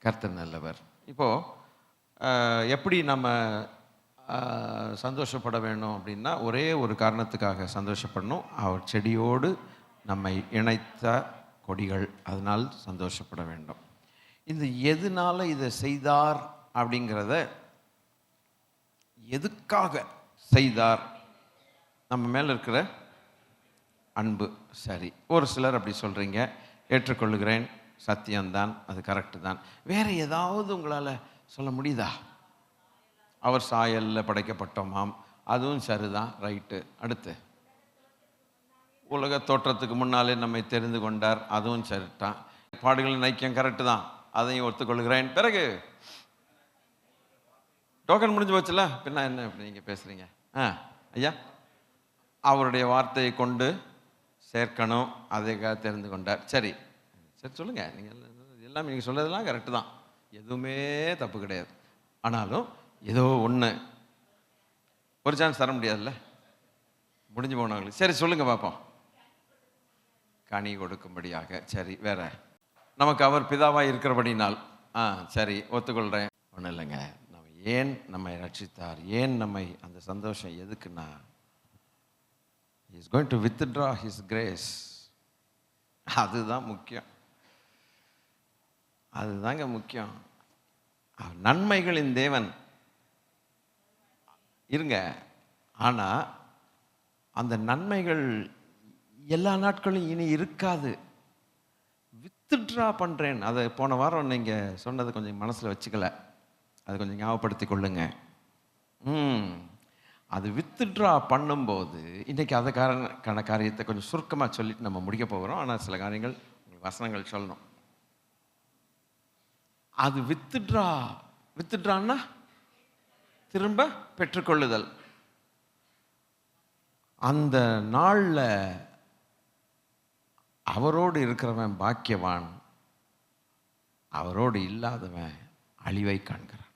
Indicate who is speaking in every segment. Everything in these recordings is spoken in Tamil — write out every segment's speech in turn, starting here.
Speaker 1: கர்த்தர் நல்லவர். இப்போது எப்படி நம்ம சந்தோஷப்பட வேணும் அப்படின்னா, ஒரே ஒரு காரணத்துக்காக சந்தோஷப்படணும். அவர் செடியோடு நம்மை இணைத்த கொடிகள், அதனால் சந்தோஷப்பட வேண்டும். இது எதனால இதை செய்தார் அப்படிங்கிறத, எதுக்காக செய்தார், நம்ம மேலே இருக்கிற அன்பு. சரி, ஒரு சிலர் அப்படி சொல்கிறீங்க, ஏற்றுக்கொள்ளுகிறேன், சத்தியம்தான், அது கரெக்டு தான். வேறு ஏதாவது உங்களால் சொல்ல முடியுதா? அவர் சாயலில் படைக்கப்பட்டோமாம், அதுவும் சரிதான், ரைட்டு. அடுத்து, உலக தோற்றத்துக்கு முன்னாலே நம்மை தெரிந்து கொண்டார், அதுவும் சரிட்டான். பாடுகளின் ஐக்கியம் கரெக்டு தான், அதையும் ஒத்துக்கொள்கிறேன். பிறகு டோக்கன் முடிஞ்சு போச்சுல, பின்ன என்ன இப்படி நீங்கள் பேசுகிறீங்க? ஐயா, அவருடைய வார்த்தையை கொண்டு சேர்க்கணும், அதைக்காக தெரிந்து கொண்டார். சரி சரி, சொல்லுங்கள். நீங்கள் எல்லாம் நீங்கள் சொல்கிறதெல்லாம் கரெக்டு தான், எதுவுமே தப்பு கிடையாது. ஆனாலும் ஏதோ ஒன்று, ஒரு சான்ஸ் தர முடியாதுல்ல முடிஞ்சு போனவங்களுக்கு. சரி சொல்லுங்கள் பார்ப்போம். கனி கொடுக்கும்படியாக. சரி, வேற நமக்கு அவர் பிதாவாக இருக்கிறபடினால், சரி ஒத்துக்கொள்கிறேன். ஒன்றும் இல்லைங்க, நம்ம ஏன் நம்மை ரட்சித்தார், ஏன் நம்மை, அந்த சந்தோஷம் எதுக்குன்னா, he is going to withdraw his grace. அதுதான் முக்கியம், அதுதாங்க முக்கியம். நன்மைகளின் தேவன் இருங்க, ஆனால் அந்த நன்மைகள் எல்லா நாட்களும் இனி இருக்காது. வித்ட்ரா பண்ணுறேன். அதை போன வாரம் நீங்கள் சொன்னது கொஞ்சம் மனசில் வச்சுக்கல, அது கொஞ்சம் ஞாபகப்படுத்தி கொள்ளுங்க. அது வித்ட்ரா பண்ணும்போது, இன்றைக்கி அதுக்கான காரியத்தை கொஞ்சம் சுருக்கமாக சொல்லிட்டு நம்ம முடிக்க போகிறோம். ஆனால் சில காரியங்கள் உங்களுக்கு வசனங்கள் சொல்லணும். அது வித்ட்ரான்னா திரும்ப பெற்றுக்கொள்ளுதல். அந்த நாளில் அவரோடு இருக்கிறவன் பாக்கியவான், அவரோடு இல்லாதவன் அழிவை காண்கிறான்.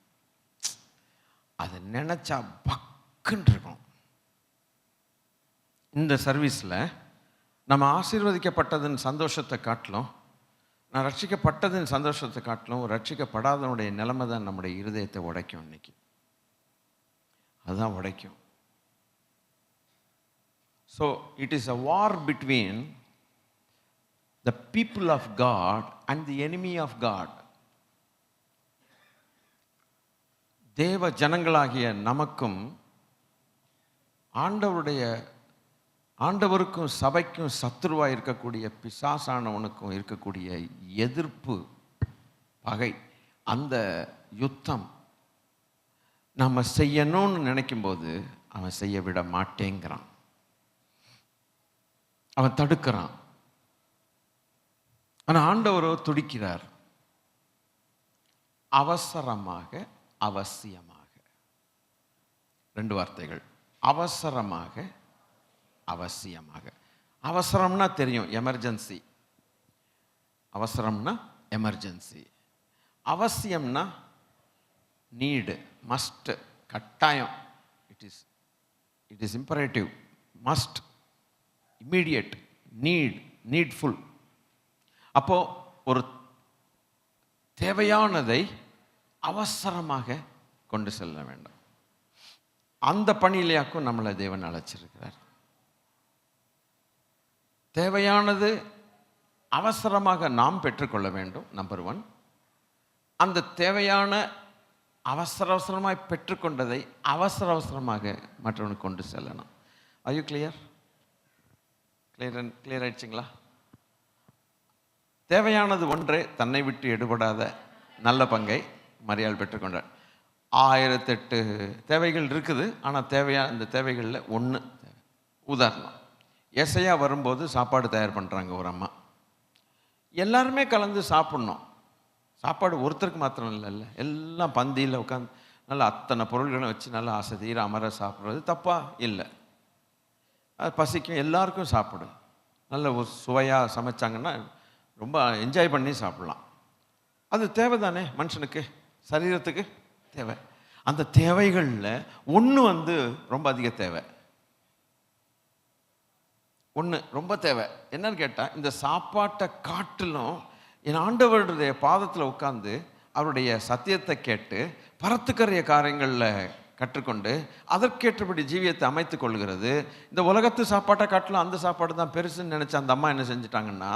Speaker 1: அதை நினைச்சா பக்குன்னு இருக்கும். இந்த சர்வீஸில் நம்ம ஆசீர்வதிக்கப்பட்டதன் சந்தோஷத்தை காட்டிலும், நான் ரட்சிக்கப்பட்டதின் சந்தோஷத்தை காட்டிலும், ரட்சிக்கப்படாதவனுடைய நிலைமை தான் நம்முடைய இருதயத்தை உடைக்கும். இன்னைக்கு அதுதான் உடைக்கும். So it is a war between the people of God and the enemy of God. தேவ ஜனங்களாகிய நமக்கும் ஆண்டவருக்கும் சபைக்கும் சத்துருவாக இருக்கக்கூடிய பிசாசானவனுக்கும் இருக்கக்கூடிய எதிர்ப்பு, பகை, அந்த யுத்தம் நம்ம செய்யணும்னு நினைக்கும்போது அவன் செய்ய விட மாட்டேங்கிறான், அவன் தடுக்கிறான். ஆனால் ஆண்டவரோ துடிக்கிறார். அவசரமாக, அவசியமாக. 2 வார்த்தைகள், அவசரமாக, அவசியமாக. அவசரம்னா தெரியும், எமர்ஜென்சி. அவசரம்னா எமர்ஜென்சி. அவசியம்னா நீடு, மஸ்ட், கட்டாயம். It is imperative, must, immediate, needful. அப்போது ஒரு தேவையானதை அவசரமாக கொண்டு செல்ல வேண்டும். அந்த பணியிலையாக்கும் நம்மளை தேவன் அழைச்சிருக்கிறார். தேவையானது அவசரமாக நாம் பெற்றுக்கொள்ள வேண்டும், நம்பர் 1. அந்த தேவையான அவசரமாய் பெற்றுக்கொண்டதை அவசரமாக மற்றவனுக்கு கொண்டு செல்லணும். ஆர் யூ கிளியர் ஆயிடுச்சுங்களா? தேவையானது ஒன்றே, தன்னை விட்டு எடுபடாத நல்ல பங்கை மரியாள் பெற்றுக்கொண்டார். 1008 தேவைகள் இருக்குது, ஆனால் இந்த தேவைகளில் ஒன்று தேவை. உதாரணம், ஏசையா வரும்போது சாப்பாடு தயார் பண்ணுறாங்க ஒரு அம்மா. எல்லாருமே கலந்து சாப்பிட்ணும். சாப்பாடு ஒருத்தருக்கு மாத்திரம் இல்லைல்ல, எல்லாம் பந்தியில் உட்காந்து நல்லா அத்தனை பொருள்களும் வச்சு நல்லா ஆசை தீர அமர சாப்பிட்றது தப்பா இல்லை. அது பசிக்கும், எல்லாருக்கும் சாப்பிடும். நல்ல ஒரு சுவையாக சமைச்சாங்கன்னா ரொம்ப என்ஜாய் பண்ணி சாப்பிட்லாம். அது தேவை தானே மனுஷனுக்கு, சரீரத்துக்கு தேவை. அந்த தேவைகளில் ஒன்று ரொம்ப அதிக தேவை. ஒன்று ரொம்ப தேவை. என்னன்னு கேட்டால், இந்த சாப்பாட்டை காட்டிலும் என் ஆண்டவருடைய பாதத்தில் உட்காந்து அவருடைய சத்தியத்தை கேட்டு பரத்துக்கரிய காரியங்களில் கற்றுக்கொண்டு அதற்கேற்றபடி ஜீவியத்தை அமைத்து கொள்கிறது. இந்த உலகத்து சாப்பாட்டை காட்டிலும் அந்த சாப்பாடு தான் பெருசுன்னு நினச்ச அந்த அம்மா என்ன செஞ்சிட்டாங்கன்னா,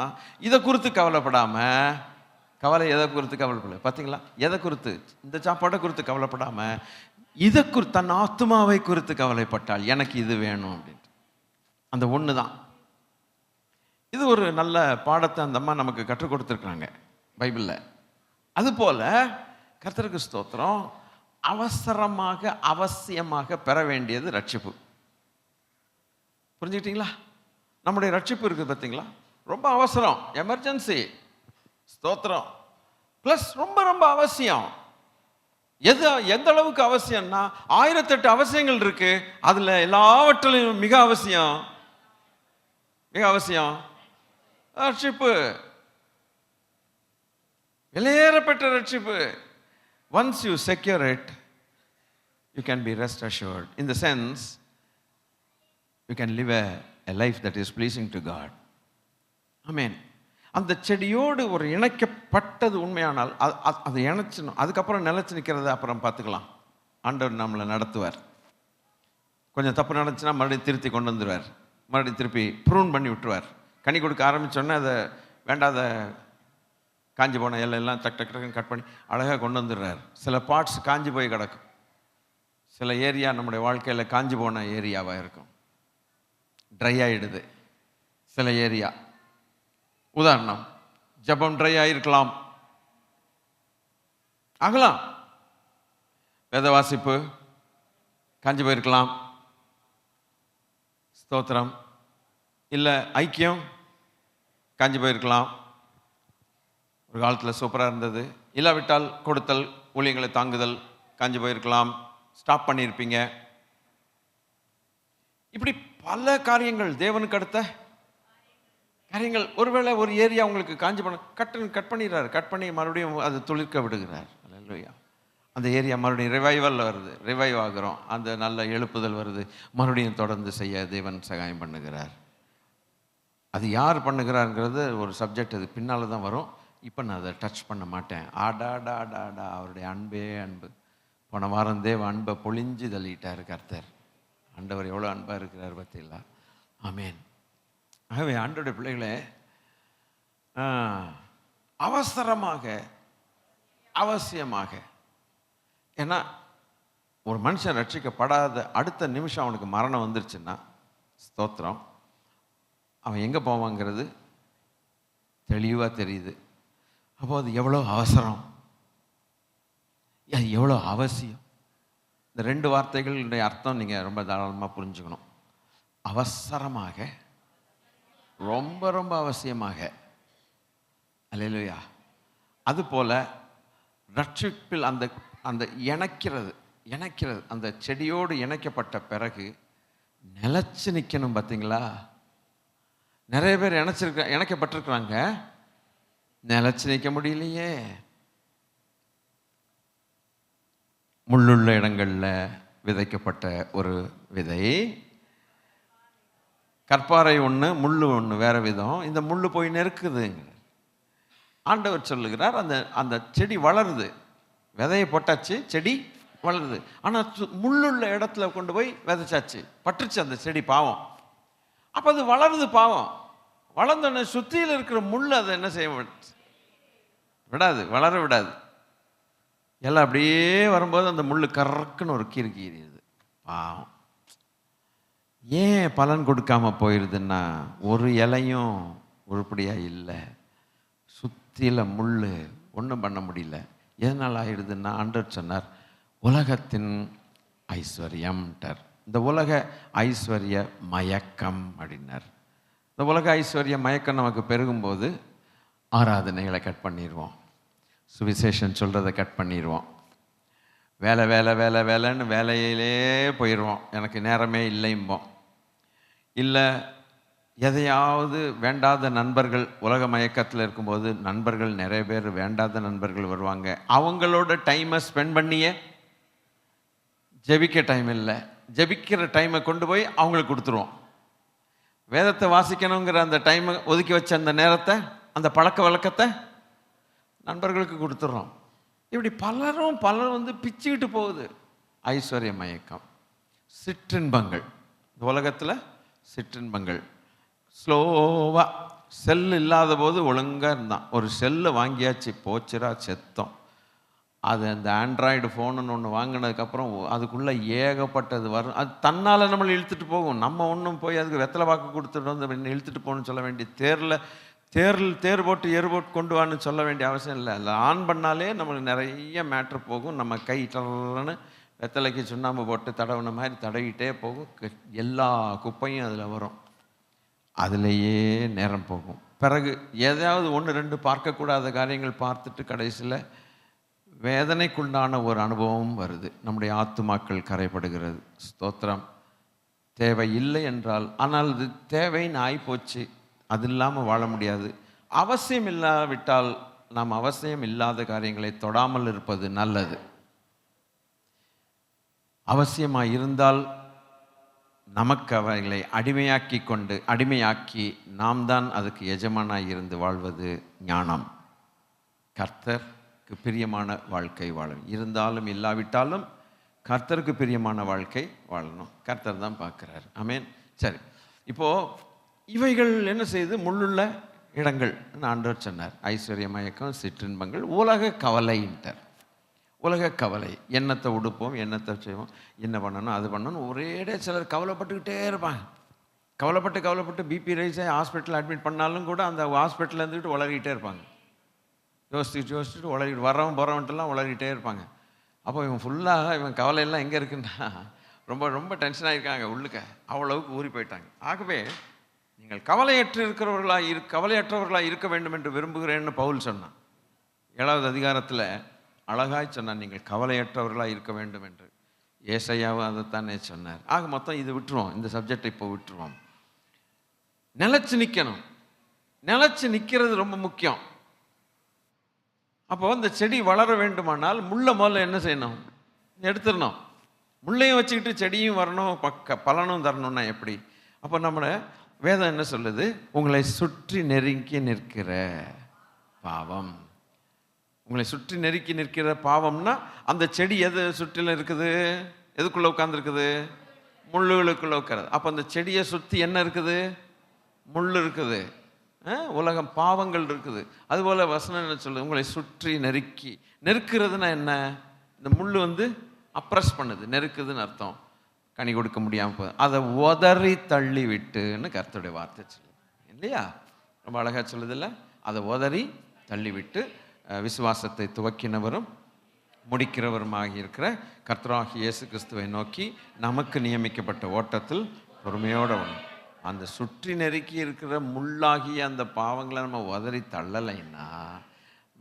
Speaker 1: இதை குறித்து கவலைப்படாமல், எதை குறித்து கவலைப்படல பார்த்தீங்களா, எதை குறித்து, இந்த சாப்பாடை குறித்து கவலைப்படாமல் இதை குறித்து, தன் ஆத்மாவை குறித்து கவலைப்பட்டாள். எனக்கு இது வேணும் அப்படின்ட்டு. அந்த ஒன்று தான். இது ஒரு நல்ல பாடத்தை அந்த அம்மா நமக்கு கற்றுக் கொடுத்துருக்குறாங்க பைபிளில். அதுபோல் கர்த்தருக்கு ஸ்தோத்திரம், அவசரமாக அவசியமாக பெற வேண்டியது ரட்சிப்பு. புரிஞ்சுக்கிட்டீங்களா? நம்முடைய ரட்சிப்பு இருக்குது பார்த்தீங்களா, ரொம்ப அவசரம், எமர்ஜென்சி. ஸ்தோத்திரம். ப்ளஸ் ரொம்ப ரொம்ப அவசியம். எந்த அளவுக்கு அவசியம்னா, 1008 அவசியங்கள் இருக்கு, அதில் எல்லாவற்றிலும் மிக அவசியம் ரட்சிப்பு. வெளியேறப்பட்ட ரட்சிப்பு. Once you secure it, you can be rest assured. In the sense, you can live a life that is pleasing to God. Amen. அந்த செடியோடு ஒரு இணைக்கப்பட்டது உண்மையானால் அதை இணைச்சணும். அதுக்கப்புறம் நிலைச்சு நிற்கிறத அப்புறம் பார்த்துக்கலாம். ஆண்டவர் நம்மளை நடத்துவார். கொஞ்சம் தப்பு நடந்துச்சுன்னா மறுபடியும் திருத்தி கொண்டு வந்துடுவார். மறுபடியும் திருப்பி ப்ரூன் பண்ணி விட்டுருவார். கனி கொடுக்க ஆரம்பித்தோன்னே அதை வேண்டாத காஞ்சி போன எல்லாம் டக் டக் டக்குன்னு கட் பண்ணி அழகாக கொண்டு வந்துடுறார். சில பார்ட்ஸ் காஞ்சி போய் கிடக்கும். சில ஏரியா நம்முடைய வாழ்க்கையில் காஞ்சி போன ஏரியாவாக இருக்கும், ட்ரை ஆகிடுது. சில ஏரியா, உதாரணம், ஜபம் ட்ரை ஆகிருக்கலாம், ஆகலாம். வேத வாசிப்பு காஞ்சி போயிருக்கலாம். ஸ்தோத்திரம். இல்லை ஐக்கியம் காஞ்சி போயிருக்கலாம். ஒரு காலத்தில் சூப்பராக இருந்தது. இல்லாவிட்டால் கொடுத்தல், ஊழியங்களை தாங்குதல் காஞ்சி போயிருக்கலாம், ஸ்டாப் பண்ணியிருப்பீங்க. இப்படி பல காரியங்கள், தேவனுக்கு அடுத்த காரியங்கள். ஒருவேளை ஒரு ஏரியா உங்களுக்கு காஞ்சி பண்ண கட் பண்ணிடுறாரு. கட் பண்ணி மறுபடியும் அது துளிர்க்க விடுகிறார். அல்லேலூயா. அந்த ஏரியா மறுபடியும் ரிவைவல் வருது, ரிவைவ் ஆகிறோம், அந்த நல்ல எழுப்புதல் வருது, மறுபடியும் தொடர்ந்து செய்ய தேவன் சகாயம் பண்ணுகிறார். அது யார் பண்ணுகிறாருங்கிறது ஒரு சப்ஜெக்ட், அது பின்னால் தான் வரும். இப்போ நான் அதை டச் பண்ண மாட்டேன். ஆடாடாடாடா, அவருடைய அன்பே அன்பு. போன வாரம் தேவ அன்பை பொழிஞ்சு தள்ளிட்டார் கர்த்தர். ஆண்டவர் எவ்வளோ அன்பாக இருக்கிறார் பார்த்தீங்களா? ஆமேன். ஆகவே ஆண்டவருடைய பிள்ளைகளே, அவசரமாக அவசியமாக, ஏன்னா ஒரு மனுஷன் ரட்சிக்கப்படாத அடுத்த நிமிஷம் அவனுக்கு மரணம் வந்துருச்சுன்னா, ஸ்தோத்திரம், அவன் எங்கே போவாங்கிறது தெளிவாக தெரியுது. அப்போ அது எவ்வளோ அவசரம், எவ்வளோ அவசியம். இந்த 2 வார்த்தைகளுடைய அர்த்தம் நீங்கள் ரொம்ப தாராளமாக புரிஞ்சுக்கணும். அவசரமாக, ரொம்ப ரொம்ப அவசியமாக. அல்லேலூயா. அதுபோல் ரட்சிப்பில் அந்த அந்த இணைக்கிறது அந்த செடியோடு இணைக்கப்பட்ட பிறகு நிலச்சி நிற்கணும். பார்த்தீங்களா? நிறைய பேர் இணைக்கப்பட்டிருக்கிறாங்க, நிலச்சி நிற்க முடியலையே. முள்ளுள்ள இடங்களில் விதைக்கப்பட்ட ஒரு விதை, கற்பாறை ஒன்று, முள்ளு ஒன்று, வேற விதம். இந்த முள்ளு போய் நெருக்குதுங்க. ஆண்டவர் சொல்லுகிறார், அந்த செடி வளருது. விதையை போட்டாச்சு, செடி வளருது. ஆனால் முள்ளுள்ள இடத்துல கொண்டு போய் விதைச்சாச்சு, பட்டுருச்சு அந்த செடி, பாவம். அப்போ அது வளருது, பாவம். வளர்ந்தோடனே சுற்றியில் இருக்கிற முள் அதை என்ன செய்ய விடாது, வளர விடாது. எல்லாம் அப்படியே வரும்போது அந்த முள் கறக்குன்னு ஒரு கீறியது, பாவம். ஏன் பலன் கொடுக்காம போயிடுதுன்னா, ஒரு இலையும் உருப்படியாக இல்லை, சுற்றியில் முள், ஒன்றும் பண்ண முடியல. எதனால் ஆயிடுதுன்னா, ஆண்டவர் சொன்னார், உலகத்தின் ஐஸ்வர்யம்ட்டார். இந்த உலக ஐஸ்வர்ய மயக்கம் அப்படின்னார். இந்த உலக ஐஸ்வர்ய மயக்கம் நமக்கு பெருகும்போது ஆராதனைகளை கட் பண்ணிடுவோம், சுவிசேஷன் சொல்கிறத கட் பண்ணிடுவோம், வேலை வேலை வேலை வேலைன்னு வேலையிலே போயிடுவோம், எனக்கு நேரமே இல்லைம்போம். இல்லை எதையாவது வேண்டாத நண்பர்கள், உலக மயக்கத்தில் இருக்கும்போது நண்பர்கள் நிறைய பேர் வேண்டாத நண்பர்கள் வருவாங்க, அவங்களோட டைமை ஸ்பெண்ட் பண்ணியே ஜெபிக்க டைம் இல்லை, ஜெபிக்கிற டைமை கொண்டு போய் அவங்களுக்கு கொடுத்துருவோம். வேதத்தை வாசிக்கணுங்கிற அந்த டைமை ஒதுக்கி வச்ச அந்த நேரத்தை, அந்த பழக்க வழக்கத்தை நண்பர்களுக்கு கொடுத்துட்றோம். இப்படி பலரும் வந்து பிச்சுக்கிட்டு போகுது. ஐஸ்வர்ய மயக்கம், சிற்றின்பங்கள், இந்த உலகத்தில் சிற்றின்பங்கள். ஸ்லோவாக செல் இல்லாத போது ஒழுங்காக இருந்தான். ஒரு செல்லை வாங்கியாச்சு, போச்சுரா செத்தோம். அது அந்த ஆண்ட்ராய்டு ஃபோனுன்னு ஒன்று வாங்கினதுக்கப்புறம் அதுக்குள்ளே ஏகப்பட்டது வரும். அது தன்னால் நம்மளை இழுத்துட்டு போகும். நம்ம ஒன்றும் போய் அதுக்கு வெத்தலை வாக்கு கொடுத்துட்டு வந்து இழுத்துட்டு போகணும்னு சொல்ல வேண்டிய, தேர் போட்டு எரு போட்டு கொண்டு வான்னு சொல்ல வேண்டிய அவசியம் இல்லை. அதில் ஆன் பண்ணாலே நம்மளுக்கு நிறைய மேட்ரு போகும். நம்ம கை டல்லுன்னு வெத்தலைக்கு சுண்ணாம்பு போட்டு தடவுன மாதிரி தடவிட்டே போகும். எல்லா குப்பையும் அதில் வரும். அதிலேயே நேரம் போகும். பிறகு ஏதாவது 1-2 பார்க்கக்கூடாத காரியங்கள் பார்த்துட்டு கடைசியில் வேதனைக்குண்டான ஒரு அனுபவம் வருது. நம்முடைய ஆத்துமாக்கள் கரைப்படுகிறது. ஸ்தோத்திரம். தேவை இல்லை என்றால், ஆனால் இது தேவைன்னு ஆகிப்போச்சு, அது இல்லாமல் வாழ முடியாது. அவசியம் இல்லாவிட்டால் நாம் அவசியம் இல்லாத காரியங்களை தொடாமல் இருப்பது நல்லது. அவசியமாக இருந்தால் நமக்கு அவைகளை அடிமையாக்கி நாம் தான் அதுக்கு எஜமானாய் இருந்து வாழ்வது ஞானம். கர்த்தருக்கு பிரியமான வாழ்க்கை வாழணும். இருந்தாலும் இல்லாவிட்டாலும் கர்த்தருக்கு பிரியமான வாழ்க்கை வாழணும். கர்த்தர் தான் பார்க்குறாரு. ஆமென். சரி, இப்போது இவைகள் என்ன செய்யுது? முள்ளுள்ள இடங்கள் ஆண்டவர் சொன்னார். ஐஸ்வர்ய மயக்கம், சிற்றின்பங்கள், உலக கவலைன்ட்டார். உலக கவலை. எண்ணத்தை உடுப்போம், எண்ணத்தை செய்வோம், என்ன பண்ணணும், அது பண்ணணும், ஒரேடே சிலர் கவலைப்பட்டுக்கிட்டே இருப்பாங்க. கவலைப்பட்டு பிபி ரைஸ் ஆகி ஹாஸ்பிட்டலில் அட்மிட் பண்ணாலும் கூட அந்த ஹாஸ்பிட்டலில் இருந்துக்கிட்டு உளறிக்கிட்டே இருப்பாங்க. யோசிச்சுட்டு உளறிட்டு போகிறவன்ட்டெல்லாம் உளறிக்கிட்டே இருப்பாங்க. அப்போ இவன் கவலையெல்லாம் எங்கே இருக்குன்னா ரொம்ப ரொம்ப டென்ஷனாக இருக்காங்க உள்ளுக்க, அவ்வளவுக்கு ஊறி போயிட்டாங்க. ஆகவே நீங்கள் கவலையற்றவர்களாக இருக்க வேண்டும் என்று விரும்புகிறேன்னு பவுல் சொன்னான். 7வது அதிகாரத்தில் அழகாய் சொன்னான், நீங்கள் கவலையற்றவர்களாக இருக்க வேண்டும் என்று. ஏசாயாவும் அதைத்தானே சொன்னார். ஆக மொத்தம் இது விட்டுருவோம், இந்த சப்ஜெக்டை இப்போ விட்டுருவோம். நிலைச்சு நிற்கணும். நிலைச்சு நிற்கிறது ரொம்ப முக்கியம். அப்போ இந்த செடி வளர வேண்டுமானால் முள்ளை முதல்ல என்ன செய்யணும்? எடுத்துடணும். முள்ளையும் வச்சுக்கிட்டு செடியும் வரணும், பலனும் தரணும்னா எப்படி? அப்போ நம்மளை வேதம் என்ன சொல்லுது? உங்களை சுற்றி நெருங்கி நிற்கிற பாவம். உங்களை சுற்றி நெருக்கி நிற்கிற பாவம்னா அந்த செடி எது சுற்றிலும் இருக்குது? எதுக்குள்ளே உட்காந்துருக்குது? முள்ளுகளுக்குள்ளே உட்காருது. அப்போ அந்த செடியை சுற்றி என்ன இருக்குது? முள் இருக்குது. உலகம் பாவங்கள் இருக்குது. அதுபோல் வசனம் என்ன சொல்லுது? உங்களை சுற்றி நெருக்கிறதுனா என்ன? இந்த முள் வந்து அப்ரஸ் பண்ணுது, நெருக்குதுன்னு அர்த்தம். கனி கொடுக்க முடியாமல் போகுது. அதை உதறி தள்ளி விட்டுன்னு கர்த்தருடைய வார்த்தை சொல்லுது இல்லையா? ரொம்ப அழகாக சொல்லுது இல்லை? அதை உதறி தள்ளிவிட்டு விசுவாசத்தை துவக்கினவரும் முடிக்கிறவருமாகி இருக்கிற கர்த்தராகிய இயேசு கிறிஸ்துவை நோக்கி நமக்கு நியமிக்கப்பட்ட ஓட்டத்தில் பொறுமையோடு வரணும். அந்த சுற்றி நெருக்கி இருக்கிற முள்ளாகிய அந்த பாவங்களை நம்ம உதறி தள்ளலைன்னா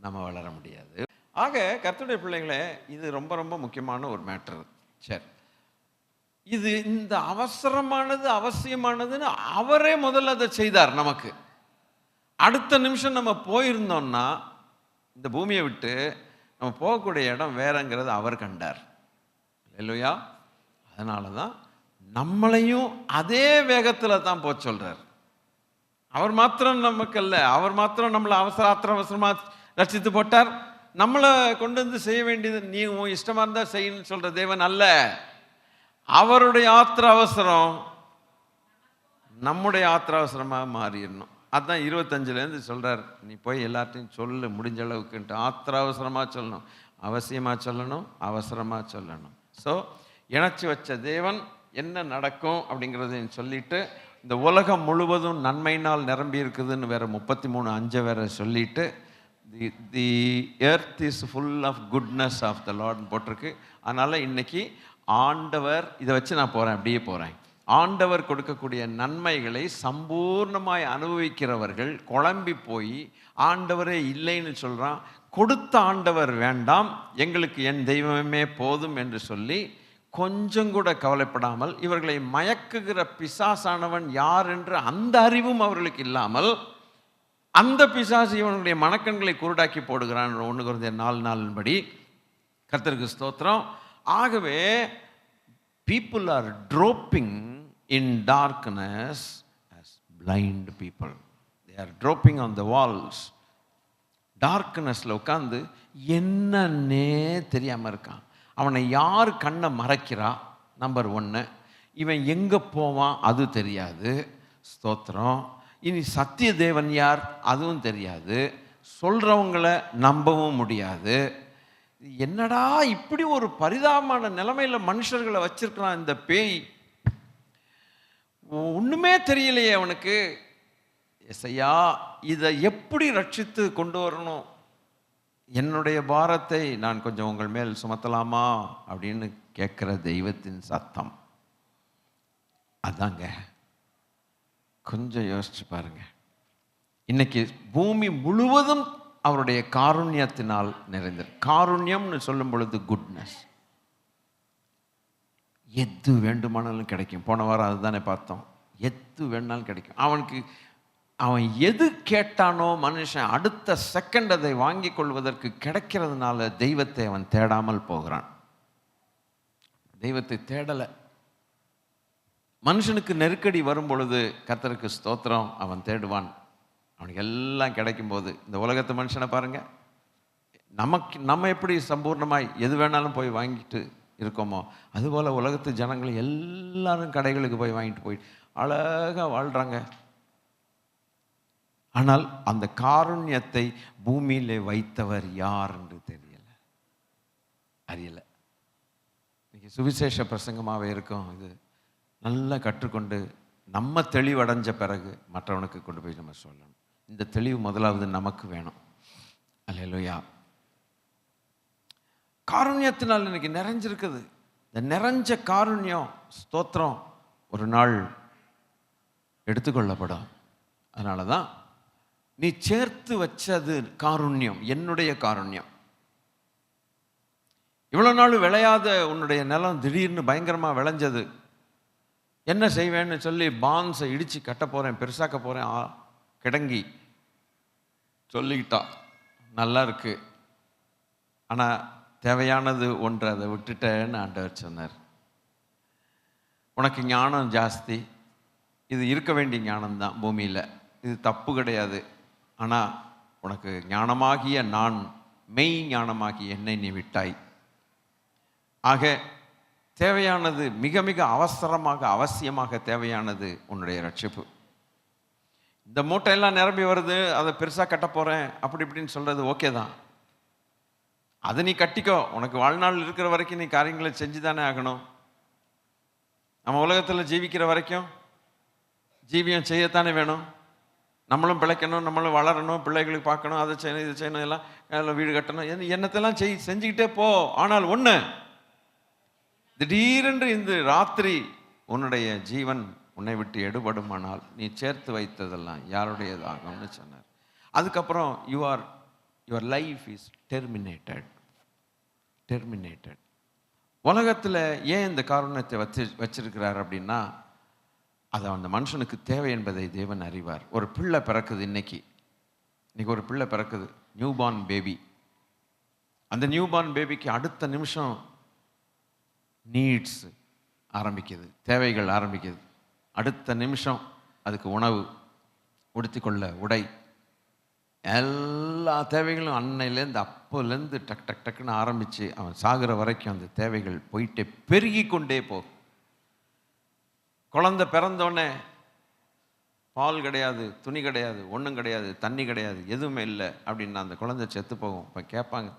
Speaker 1: நம்ம வளர முடியாது. ஆக கர்த்தருடைய பிள்ளைகளே, இது ரொம்ப ரொம்ப முக்கியமான ஒரு மேட்டர். சரி, இது இந்த அவசரமானது அவசியமானதுன்னு அவரே முதல்ல அதை செய்தார் நமக்கு. அடுத்த நிமிஷம் நம்ம போயிருந்தோம்னா இந்த பூமியை விட்டு நம்ம போகக்கூடிய இடம் வேறங்கிறது அவர் கண்டார் இல்லையா? அதனால தான் நம்மளையும் அதே வேகத்தில் தான் போக சொல்றார். அவர் மாத்திரம் நமக்கு அல்ல, அவர் மாத்திரம் நம்மளை அவசரமாக ரட்சித்து போட்டார். நம்மளை கொண்டு வந்து செய்ய வேண்டியது நீ உன் இஷ்டமாக இருந்தால் செய்யணும்னு சொல்கிற தேவன் அல்ல. அவருடைய ஆத்திர அவசரம் நம்முடைய ஆத்திர அவசரமாக மாறிடணும். அதுதான் 25லேருந்து சொல்கிறார், நீ போய் எல்லாத்தையும் சொல்லு முடிஞ்ச அளவுக்குன்ட்டு. ஆத்திர அவசரமாக சொல்லணும், அவசியமாக சொல்லணும், அவசரமாக சொல்லணும். ஸோ இணைச்சி வச்ச தேவன் என்ன நடக்கும் அப்படிங்கிறதையும் சொல்லிட்டு, இந்த உலகம் முழுவதும் நன்மையினால் நிரம்பி இருக்குதுன்னு வேற 33:5 வேற சொல்லிட்டு, the earth is full of goodness of the லார்ட்னு போட்டிருக்கு. அதனால் இன்னைக்கு ஆண்டவர், இதை வச்சு நான் அப்படியே போகிறேன். ஆண்டவர் கொடுக்கக்கூடிய நன்மைகளை சம்பூர்ணமாய் அனுபவிக்கிறவர்கள் குழம்பி போய் ஆண்டவரே இல்லைன்னு சொல்கிறான். கொடுத்த ஆண்டவர் வேண்டாம், எங்களுக்கு என் தெய்வமே போதும் என்று சொல்லி கொஞ்சம் கூட கவலைப்படாமல், இவர்களை மயக்குகிற பிசாசானவன் யார் என்று அந்த அறிவும் அவர்களுக்கு இல்லாமல் அந்த பிசாசு இவனுடைய மனக்கண்களை குருடாக்கி போடுகிறான். 1 Corinthians 4:4 கர்த்தருக்கு ஸ்தோத்திரம். ஆகவே people are dropping in darkness as blind people. They are dropping on the walls, டார்க்னஸில் உட்காந்து என்னன்னே தெரியாமல் இருக்கான். அவனை யார் கண்ணை மறைக்கிறா? நம்பர் 1. இவன் எங்கே போவான் அது தெரியாது. ஸ்தோத்திரம். இனி சத்திய தேவன் யார் அதுவும் தெரியாது. சொல்கிறவங்கள நம்பவும் முடியாது. என்னடா இப்படி ஒரு பரிதாபமான நிலைமையில் மனுஷர்களை வச்சிருக்கிறான் இந்த பேய். ஒன்றுமே தெரியலையே அவனுக்கு. எசையா, இதை எப்படி ரட்சித்து கொண்டு வரணும்? என்னுடைய பாரத்தை நான் கொஞ்சம் உங்கள் மேல் சுமத்தலாமா அப்படின்னு கேட்குற தெய்வத்தின் சத்தம் அதாங்க. கொஞ்சம் யோசிச்சு பாருங்க. இன்னைக்கு பூமி முழுவதும் அவருடைய காருண்யத்தினால் நிறைந்தது. காருண்யம்னு சொல்லும் பொழுது குட்னஸ். எது வேண்டுமானாலும் கிடைக்கும். போன வாரம் அதுதானே பார்த்தோம். எது வேணுனாலும் கிடைக்கும். அவன் எது கேட்டானோ மனுஷன் அடுத்த செகண்ட் அதை வாங்கி கொள்வதற்கு கிடைக்கிறதுனால தெய்வத்தை அவன் தேடாமல் போகிறான். தெய்வத்தை தேடலை. மனுஷனுக்கு நெருக்கடி வரும் பொழுது கர்த்தருக்கு ஸ்தோத்திரம், அவன் தேடுவான். அவனுக்கு எல்லாம் கிடைக்கும்போது இந்த உலகத்து மனுஷனை பாருங்க. நம்ம எப்படி சம்பூர்ணமாய் எது வேணாலும் போய் வாங்கிட்டு இருக்கோமோ அதுபோல் உலகத்து ஜனங்கள் எல்லாரும் கடைகளுக்கு போய் வாங்கிட்டு போய் அழகாக வாழ்கிறாங்க. ஆனால் அந்த காருண்யத்தை பூமியிலே வைத்தவர் யார் என்று அறியலை. இன்னைக்கு சுவிசேஷ பிரசங்கமாகவே இருக்கும். இது நல்லா கற்றுக்கொண்டு நம்ம தெளிவடைஞ்ச பிறகு மற்றவனுக்கு கொண்டு போய் நம்ம சொல்லணும். இந்த தெளிவு முதலாவது நமக்கு வேணும். அல்லேலூயா. காருண்யத்தினால் இன்னைக்கு நிறைஞ்சிருக்குது. இந்த நிறைஞ்ச காருண்யம் ஸ்தோத்திரம் ஒரு நாள் எடுத்துக்கொள்ளப்படும். அதனால தான் நீ சேர்த்து வச்சது காருண்யம், என்னுடைய காருண்யம். இவ்வளோ நாள் விளையாத உன்னுடைய நிலம் திடீர்னு பயங்கரமாக விளைஞ்சது. என்ன செய்வேன்னு சொல்லி பான்ஸை இடித்து கட்ட போகிறேன், பெருசாக்க போகிறேன், கிடங்கி சொல்லிக்கிட்டா. நல்லா இருக்கு, ஆனால் தேவையானது ஒன்று, அதை விட்டுட்டேன்னு ஆண்டவர் சொன்னார். உனக்கு ஞானம் ஜாஸ்தி, இது இருக்க வேண்டிய ஞானம்தான் பூமியில், இது தப்பு கிடையாது. ஆனால் உனக்கு ஞானமாகிய நான், மெய் ஞானமாகிய என்னை நீ விட்டாய். ஆக தேவையானது, மிக மிக அவசரமாக அவசியமாக தேவையானது உன்னுடைய ரட்சிப்பு. இந்த மூட்டையெல்லாம் நிரம்பி வருது, அதை பெருசாக கட்ட போகிறேன் அப்படி இப்படின்னு சொல்கிறது ஓகே தான். அதை நீ கட்டிக்கோ. உனக்கு வாழ்நாள் இருக்கிற வரைக்கும் நீ காரியங்களை செஞ்சு தானே ஆகணும். நம்ம உலகத்தில் ஜீவிக்கிற வரைக்கும் ஜீவியம் செய்யத்தானே வேணும். நம்மளும் பிழைக்கணும், நம்மளும் வளரணும், பிள்ளைகளுக்கு பார்க்கணும், அதை செய்யணும், இது செய்யணும், எல்லாம் வீடு கட்டணும், என்னத்தெல்லாம் செஞ்சுக்கிட்டே போ. ஆனால் ஒன்று, திடீரென்று இந்த ராத்திரி உன்னுடைய ஜீவன் உன்னை விட்டு எடுபடுமானால் நீ சேர்த்து வைத்ததெல்லாம் யாருடையதாகும்னு சொன்னார். அதுக்கப்புறம் யுவர் லைஃப் இஸ் டெர்மினேட்டட். உலகத்தில் ஏன் இந்த காரணத்தை வச்சிருக்கிறார் அப்படின்னா, அது அந்த மனுஷனுக்கு தேவை என்பதை தேவன் அறிவார். ஒரு பிள்ளை பிறக்குது இன்னைக்கு ஒரு பிள்ளை பிறக்குது, நியூபார்ன் பேபி. அந்த நியூபார்ன் பேபிக்கு அடுத்த நிமிஷம் நீட்ஸ் ஆரம்பிக்குது, தேவைகள் ஆரம்பிக்குது. அடுத்த நிமிஷம் அதுக்கு உணவு, உடுத்திக்கொள்ள உடை, எல்லா தேவைகளும் அன்னையிலேருந்து அப்போலேருந்து டக்குன்னு ஆரம்பித்து அவன் சாகிற வரைக்கும் அந்த தேவைகள் போயிட்டே பெருகி கொண்டே போகும். குழந்தை பிறந்தோடனே பால் கிடையாது, துணி கிடையாது, ஒன்றும் கிடையாது, தண்ணி கிடையாது, எதுவுமே இல்லை அப்படின்னா அந்த குழந்தை செத்து போகும். இப்போ கேட்பாங்க,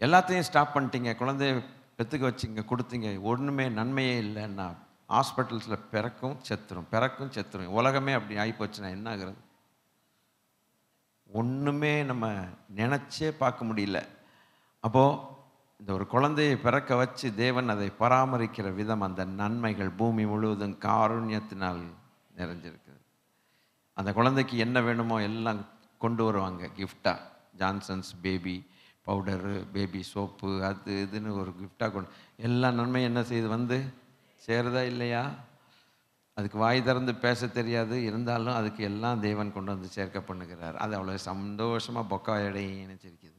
Speaker 1: எல்லாத்தையும் ஸ்டாப் பண்ணிட்டீங்க, குழந்தைய பெற்றுக்க வச்சிங்க, கொடுத்தீங்க, ஒன்றுமே நன்மையே இல்லைன்னா ஹாஸ்பிட்டல்ஸில் பிறக்கும் செத்துரும். உலகமே அப்படி ஆகிப்போச்சுன்னா என்ன ஆகுறது? ஒன்றுமே நம்ம நினச்சே பார்க்க முடியல. அப்போது இந்த ஒரு குழந்தையை பிறக்க வச்சு தேவன் அதை பராமரிக்கிற விதம், அந்த நன்மைகள் பூமி முழுவதும் காருண்யத்தினால் நிறைஞ்சிருக்குது. அந்த குழந்தைக்கு என்ன வேணுமோ எல்லாம் கொண்டு வருவாங்க கிஃப்டாக. Johnson's baby powder, baby soap, அது இதுன்னு ஒரு கிஃப்டாக கொண்டு எல்லா நன்மையும் என்ன செய்து வந்து சேருதா இல்லையா? அதுக்கு வாய் திறந்து பேச தெரியாது, இருந்தாலும் அதுக்கு எல்லாம் தேவன் கொண்டு வந்து சேர்க்க பண்ணுகிறார். அது அவ்வளோ சந்தோஷமாக பொக்காயடையை நினைச்சிருக்குது.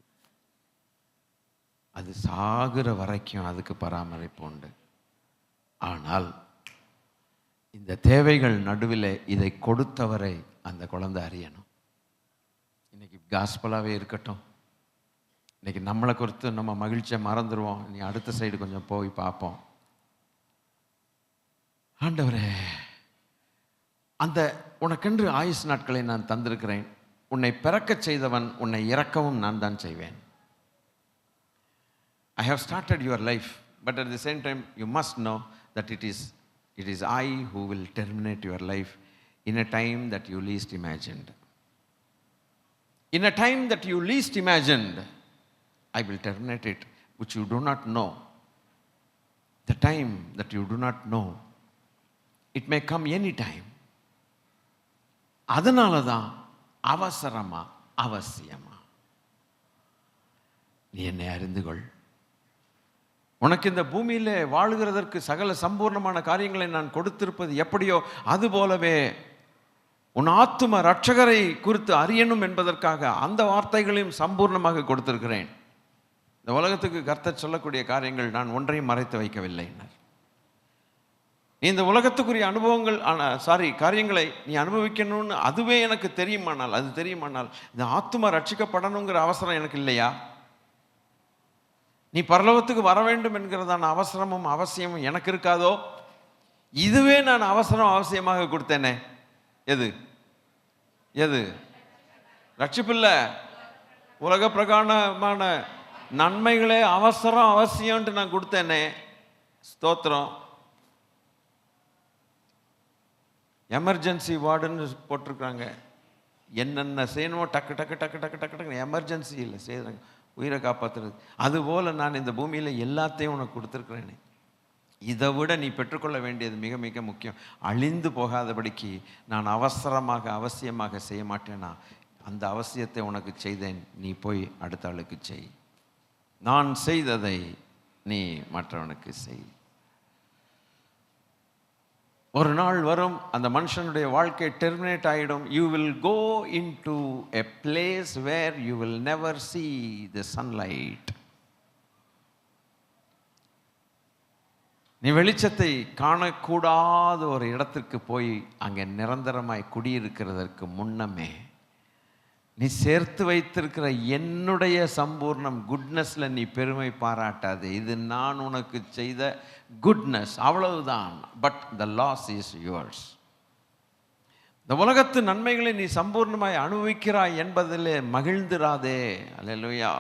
Speaker 1: அது சாகுற வரைக்கும் அதுக்கு பராமரிப்பு உண்டு. ஆனால் இந்த தேவைகள் நடுவில் இதை கொடுத்தவரை அந்த குழந்தை அறியணும். இன்னைக்கு காஸ்பலாகவே இருக்கட்டும், இன்னைக்கு நம்மளை குறித்து நம்ம மகிழ்ச்சியை மறந்துடுவோம். நீ அடுத்த சைடு கொஞ்சம் போய் பார்ப்போம். ஆண்டவரே, அந்த உனக்கென்று ஆயுசு நாட்களை நான் தந்திருக்கிறேன். உன்னை பிறக்கச் செய்தவன், உன்னை இறக்கவும் நான் தான் செய்வேன். I have started your life, but at the same time you must know that it is I who will terminate your life in a time that you least imagined. In a time that you least imagined, I will terminate it, which you do not know. The time that you do not know, it may come any time. அதனால தான் அவசரமா அவசியமா நீ என்னை அறிந்து கொள். உனக்கு இந்த பூமியிலே வாழுகிறதற்கு சகல சம்பூர்ணமான காரியங்களை நான் கொடுத்திருப்பது எப்படியோ அதுபோலவே உன் ஆத்தும ரட்சகரை குறித்து அறியணும் என்பதற்காக அந்த வார்த்தைகளையும் சம்பூர்ணமாக கொடுத்திருக்கிறேன். இந்த உலகத்துக்கு கர்த்தர் சொல்லக்கூடிய காரியங்கள் நான் ஒன்றையும் மறைத்து வைக்கவில்லை. நீ இந்த உலகத்துக்குரிய அனுபவங்கள் காரியங்களை நீ அனுபவிக்கணும்னு அதுவே எனக்கு தெரியுமானால் இந்த ஆத்தும ரட்சிக்கப்படணுங்கிற அவசரம் எனக்கு இல்லையா? நீ பரலோகத்துக்கு வர வேண்டும் என்கிறதான அவசரமும் அவசியமும் எனக்கு இருக்காதோ? இதுவே நான் அவசியமாக கொடுத்தேனே. எது ரட்சிப்பில்ல, உலக பிரகாரமான நன்மைகளே அவசியம்ன்ட்டு நான் கொடுத்தேனே. ஸ்தோத்திரம். எமர்ஜென்சி வார்டுன்னு போட்டிருக்காங்க. என்னென்ன செய்யணுமோ டக்கு டக்கு டக்கு டக்கு டக்கு டக்கு எமர்ஜென்சி இல்லை செய்கிறாங்க, உயிரை காப்பாற்றுறது. அதுபோல் நான் இந்த பூமியில் எல்லாத்தையும் உனக்கு கொடுத்துருக்குறேனே. இதை விட நீ பெற்றுக்கொள்ள வேண்டியது மிக மிக முக்கியம். அழிந்து போகாதபடிக்கு நான் அவசியமாக செய்ய மாட்டேனா? அந்த அவசியத்தை உனக்கு செய்தேன், நீ போய் அடுத்த ஆளுக்கு செய். நான் செய்ததை நீ மற்றவனுக்கு செய். ஒரு நாள் வரும், அந்த மனுஷனுடைய வாழ்க்கை டெர்மினேட் ஆகிடும். You will go into a place where you will never see the sunlight. நீ வெளிச்சத்தை காணக்கூடாத ஒரு இடத்திற்கு போய் அங்கே நிரந்தரமாய் குடியிருக்கிறதற்கு முன்னமே நீ சேர்த்து வைத்திருக்கிற என்னுடைய சம்பூர்ணம் குட்னஸ்ல நீ பெருமை பாராட்டாது. இது நான் உனக்கு செய்த குட்னஸ், அவ்வளவுதான். But the loss is yours. இந்த உலகத்து நன்மைகளை நீ சம்பூர்ணமாய் அனுபவிக்கிறாய் என்பதிலே மகிழ்ந்திராதே. அல்லேலூயா.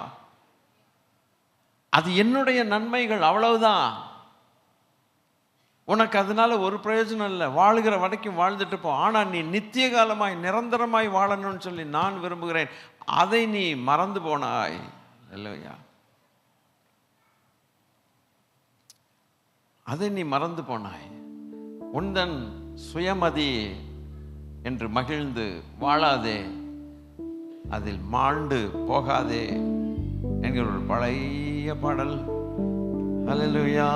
Speaker 1: அது என்னுடைய நன்மைகள், அவ்வளவுதான். உனக்கு அதனால ஒரு பிரயோஜனம் இல்லை. வாழுகிற வரைக்கும் வாழ்ந்துட்டு போ. ஆனால் நீ நித்திய காலமாய் நிரந்தரமாய் வாழணும்னு சொல்லி நான் விரும்புகிறேன். அதை நீ மறந்து போனாய். இல்லையா? அதை நீ மறந்து போனாய். உந்தன் சுயமதி என்று மகிழ்ந்து வாழாதே, அதில் மாண்டு போகாதே என்கிற ஒரு பழைய பாடல். அல்லேலூயா,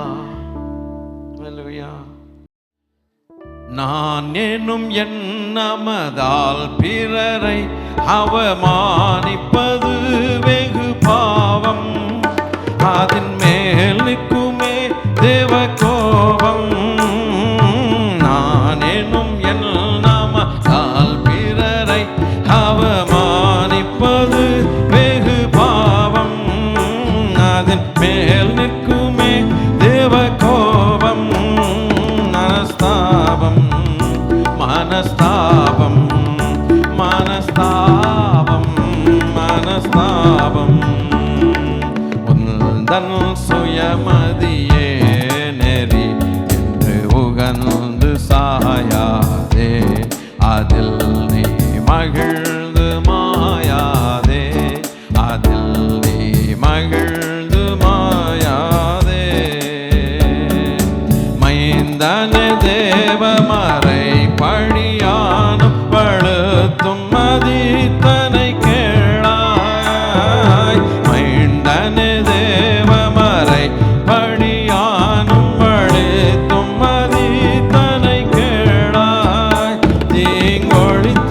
Speaker 1: அல்லேலூயா. நான் என்னும் எண்ணமதால் பிறரை அவமானிப்பது வெகு பாவம். அதன் மேல் நிற்குமே தேவ கோபம். நான் என்னும் எண்ணமதால் பிறரை அவமானிப்பது வெகு பாவம். அதன் மேல் நிற்குமே தேவ கோபம். மனஸ்தாபம் மனஸ்தாபம் மனஸ்தாபம். உந்தன் சுயமதியே நெறி என்று உகந்து சாயாதே. அதில் நீ மகிழ்ந்து மாயாதே. அதில் நீ மகிழ்ந்து மாயாதே. மைந்தனே தேவமறை பழியானும் பழுத்தும் மதித்தனை கேளாய். மைந்தனே தேவமறை பழியானும் பழுத்தும் மதித்தனை கேளாய். தீங்கொழித்திதமாய்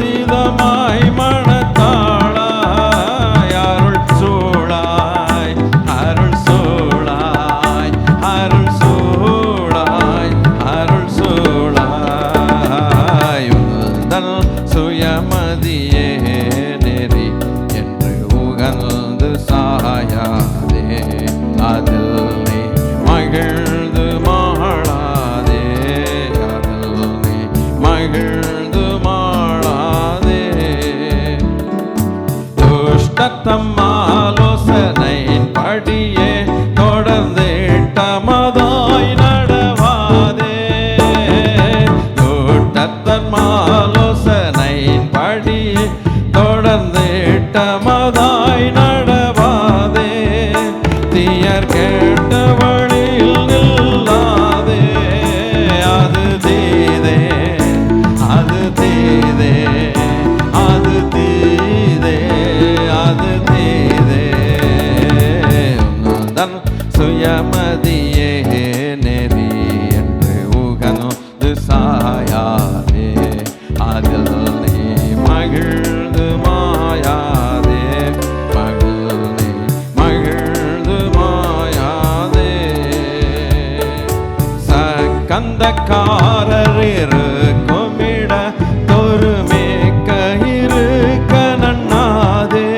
Speaker 1: இருக்குமிட தொருமே கயிறுக்க நன்னாதே.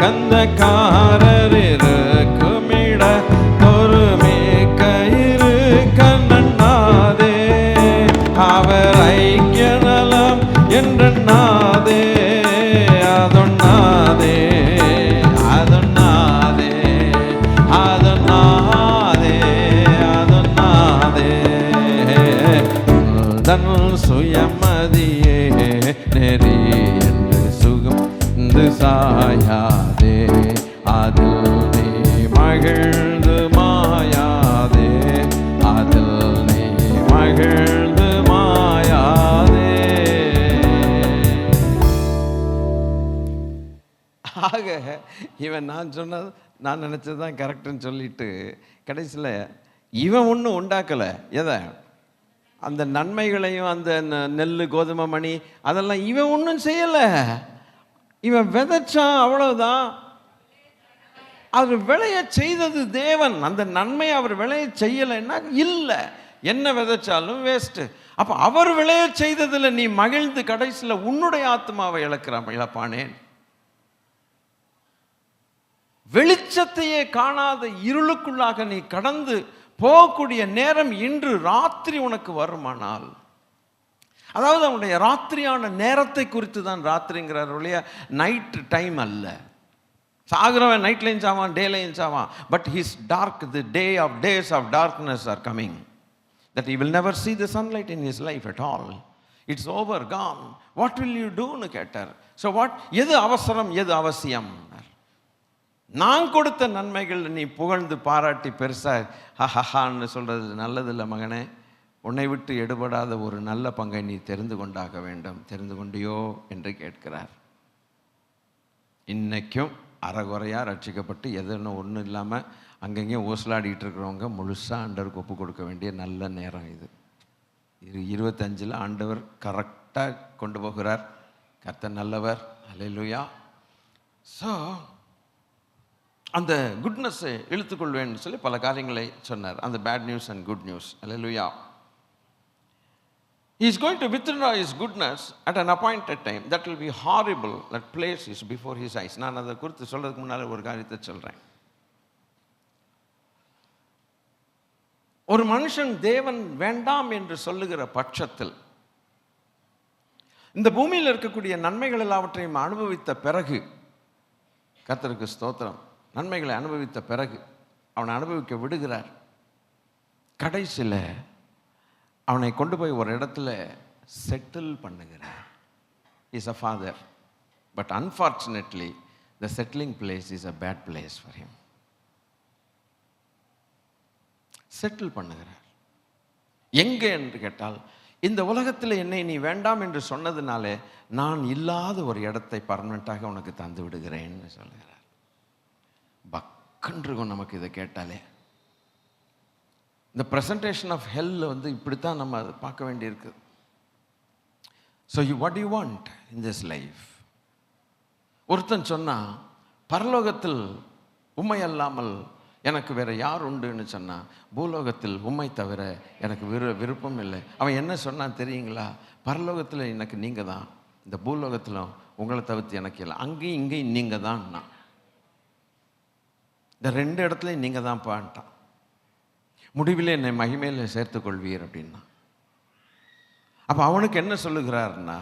Speaker 1: கந்தக்காரர் இருக்குமிட தொருமே கயிறுக்க நன்னாதே. அவர் ஐக்கிய நலம் என்றே அதொன்னாதே அதொன்னாதே அதொன்னாதே அதொன்னாதே. தன் சுயமதியே நெறி என்று சுகம் சாயாதே. அதில் நீ மகிழ்ந்து மாயாதே. அதில் நீ மகிழ்ந்து மாயாதே. ஆக இவன் நான் நினச்சது தான் கரெக்டுன்னு சொல்லிட்டு கடைசியில் இவன் ஒன்றும் உண்டாக்கலை. எதை? அந்த நன்மைகளையும் அந்த நெல் கோதுமை மணி அதெல்லாம் இவன் ஒன்றும் செய்யலை. இவன் விதைச்சான், அவ்வளவுதான். அவர் விளைய செய்தது தேவன். அந்த நன்மையை அவர் விளைய செய்யலைன்னா இல்லை, என்ன விதைச்சாலும் வேஸ்ட்டு. அப்போ அவர் விளைய செய்ததில் நீ மகிழ்ந்து கடைசியில் உன்னுடைய ஆத்மாவை இழப்பானேன். வெளிச்சத்தையே காணாத இருளுக்குள்ளாக நீ கடந்து போகக்கூடிய நேரம் இன்று ராத்திரி உனக்கு வருமானால், அதாவது அவனுடைய ராத்திரியான நேரத்தை குறித்து தான் ராத்திரிங்கிறார் ஒழிய நைட் டைம் அல்ல. சாகிறவன் நைட்லையும் சாவான், டேலையும் சாவான். But his dark, the day of days of darkness are coming, that he will never see the sunlight in his life at all. It's over, gone. What will you do னு கேட்டார். ஸோ வாட், எது அவசரம் எது அவசியம்? நான் கொடுத்த நன்மைகள் நீ புகழ்ந்து பாராட்டி பெருசாக ஹஹான்னு சொல்கிறது நல்லதில்லை மகனே. உன்னை விட்டு எடுபடாத ஒரு நல்ல பங்கை நீ தெரிந்து கொண்டாக வேண்டும். தெரிந்து கொண்டியோ என்று கேட்கிறார். இன்னைக்கும் அறகுறையாக ரட்சிக்கப்பட்டு எதுன்னு ஒன்றும் இல்லாமல் அங்கங்கேயும் ஊசலாடிட்டு இருக்கிறவங்க முழுசாக ஆண்டவருக்கு ஒப்பு கொடுக்க வேண்டிய நல்ல நேரம் இது. 25 ஆண்டவர் கரெக்டாக கொண்டு போகிறார். கர்த்தர் நல்லவர். அல்லேலூயா. ஸோ அந்த குட்னஸை இழுத்துக்கொள்வேன்னு சொல்லி பல காரியங்களை சொன்னார். அந்த bad news and good news. Hallelujah. He is going to withdraw his goodness at an appointed time. That will be horrible. That place is before his eyes. நான் அதை குறித்து சொல்றதுக்கு முன்னால் ஒரு காரியத்தை சொல்கிறேன். ஒரு மனுஷன் தேவன் வேண்டாம் என்று சொல்லுகிற பட்சத்தில் இந்த பூமியில் இருக்கக்கூடிய நன்மைகள் எல்லாவற்றையும் அனுபவித்த பிறகு, கர்த்தருக்கு ஸ்தோத்திரம், நன்மைகளை அனுபவித்த பிறகு அவனை அனுபவிக்க விடுகிறார். கடைசியில் அவனை கொண்டு போய் ஒரு இடத்துல செட்டில் பண்ணுகிறார். Is a father, but unfortunately the settling place is a bad place for him. Settle பண்ணுகிறார். எங்கே என்று கேட்டால், இந்த உலகத்தில் என்னை நீ வேண்டாம் என்று சொன்னதுனாலே நான் இல்லாத ஒரு இடத்தை பர்மனெண்ட்டாக உனக்கு தந்து விடுகிறேன்னு சொல்கிறார். பக்கன்றிருக்கும் நமக்கு இதை கேட்டாலே. இந்த ப்ரெசன்டேஷன் ஆஃப் ஹெல் இப்படித்தான் நம்ம அதை பார்க்க வேண்டியிருக்கு. So what you want in this life? ஒருத்தன் சொன்னால், பரலோகத்தில் உண்மை அல்லாமல் எனக்கு வேற யார் உண்டுன்னு சொன்னான், பூலோகத்தில் உண்மை தவிர எனக்கு விருப்பம் இல்லை. அவன் என்ன சொன்னான் தெரியுங்களா? பரலோகத்தில் எனக்கு நீங்கள் தான், இந்த பூலோகத்திலும் உங்களை தவிர்த்து எனக்கு இல்லை, அங்கேயும் இங்கேயும் நீங்கள் தான். இந்த 2 இடத்துலையும் நீங்கள் தான் பான்ட்டான். முடிவில் என்னை மகிமையில் சேர்த்துக்கொள்வீர் அப்படின்னா. அப்போ அவனுக்கு என்ன சொல்லுகிறார்னா,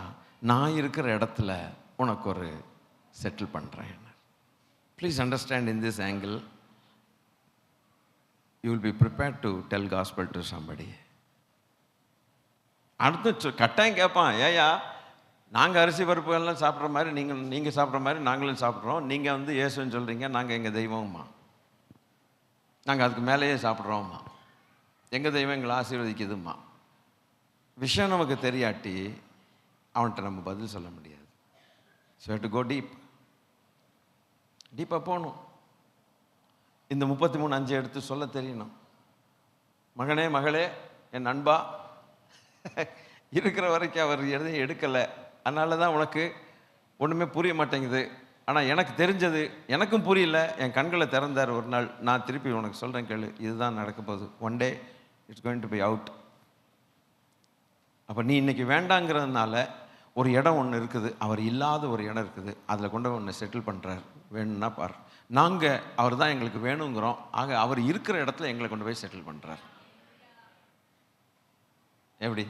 Speaker 1: நான் இருக்கிற இடத்துல உனக்கு ஒரு செட்டில் பண்ணுறேன். Please understand in this angle. You will be prepared to tell gospel to somebody. அடுத்து கட்டாயம் கேட்பான், ஏயா நாங்கள் அரிசி பருப்புகள்லாம் சாப்பிட்ற மாதிரி நீங்கள் சாப்பிட்ற மாதிரி நாங்களும் சாப்பிட்றோம், நீங்கள் இயேசுன்னு சொல்கிறீங்க, நாங்கள் எங்கள் தெய்வம்மா, நாங்கள் அதுக்கு மேலேயே சாப்பிட்றோம்மா, எங்கள் தெய்வம் எங்களை ஆசீர்வதிக்குதும்மா. விஷயம் நமக்கு தெரியாட்டி அவன்கிட்ட நம்ம பதில் சொல்ல முடியாது. ஸோ டு கோ டீப்பாக போகணும். இந்த 33:5 எடுத்து சொல்ல தெரியணும். மகனே மகளே என் நண்பா, இருக்கிற வரைக்கும் அவர் எதையும் எடுக்கலை, அதனால தான் உனக்கு ஒன்றுமே புரிய மாட்டேங்குது. ஆனால் எனக்கு தெரிஞ்சது, எனக்கும் புரியல, என் கண்களை திறந்தார் ஒரு நாள். நான் திருப்பி உனக்கு சொல்கிறேன் கேளு, இதுதான் நடக்க போகுது. One day it's going to be out. அப்போ நீ இன்னைக்கு வேண்டாங்கிறதுனால ஒரு இடம் ஒன்று இருக்குது, அவர் இல்லாத ஒரு இடம் இருக்குது, அதில் கொண்டு ஒன்று செட்டில் பண்ணுறார். வேணும்னா பார், நாங்கள் அவர் தான் எங்களுக்கு வேணுங்கிறோம், ஆக அவர் இருக்கிற இடத்துல எங்களை கொண்டு போய் செட்டில் பண்ணுறார். எப்படி?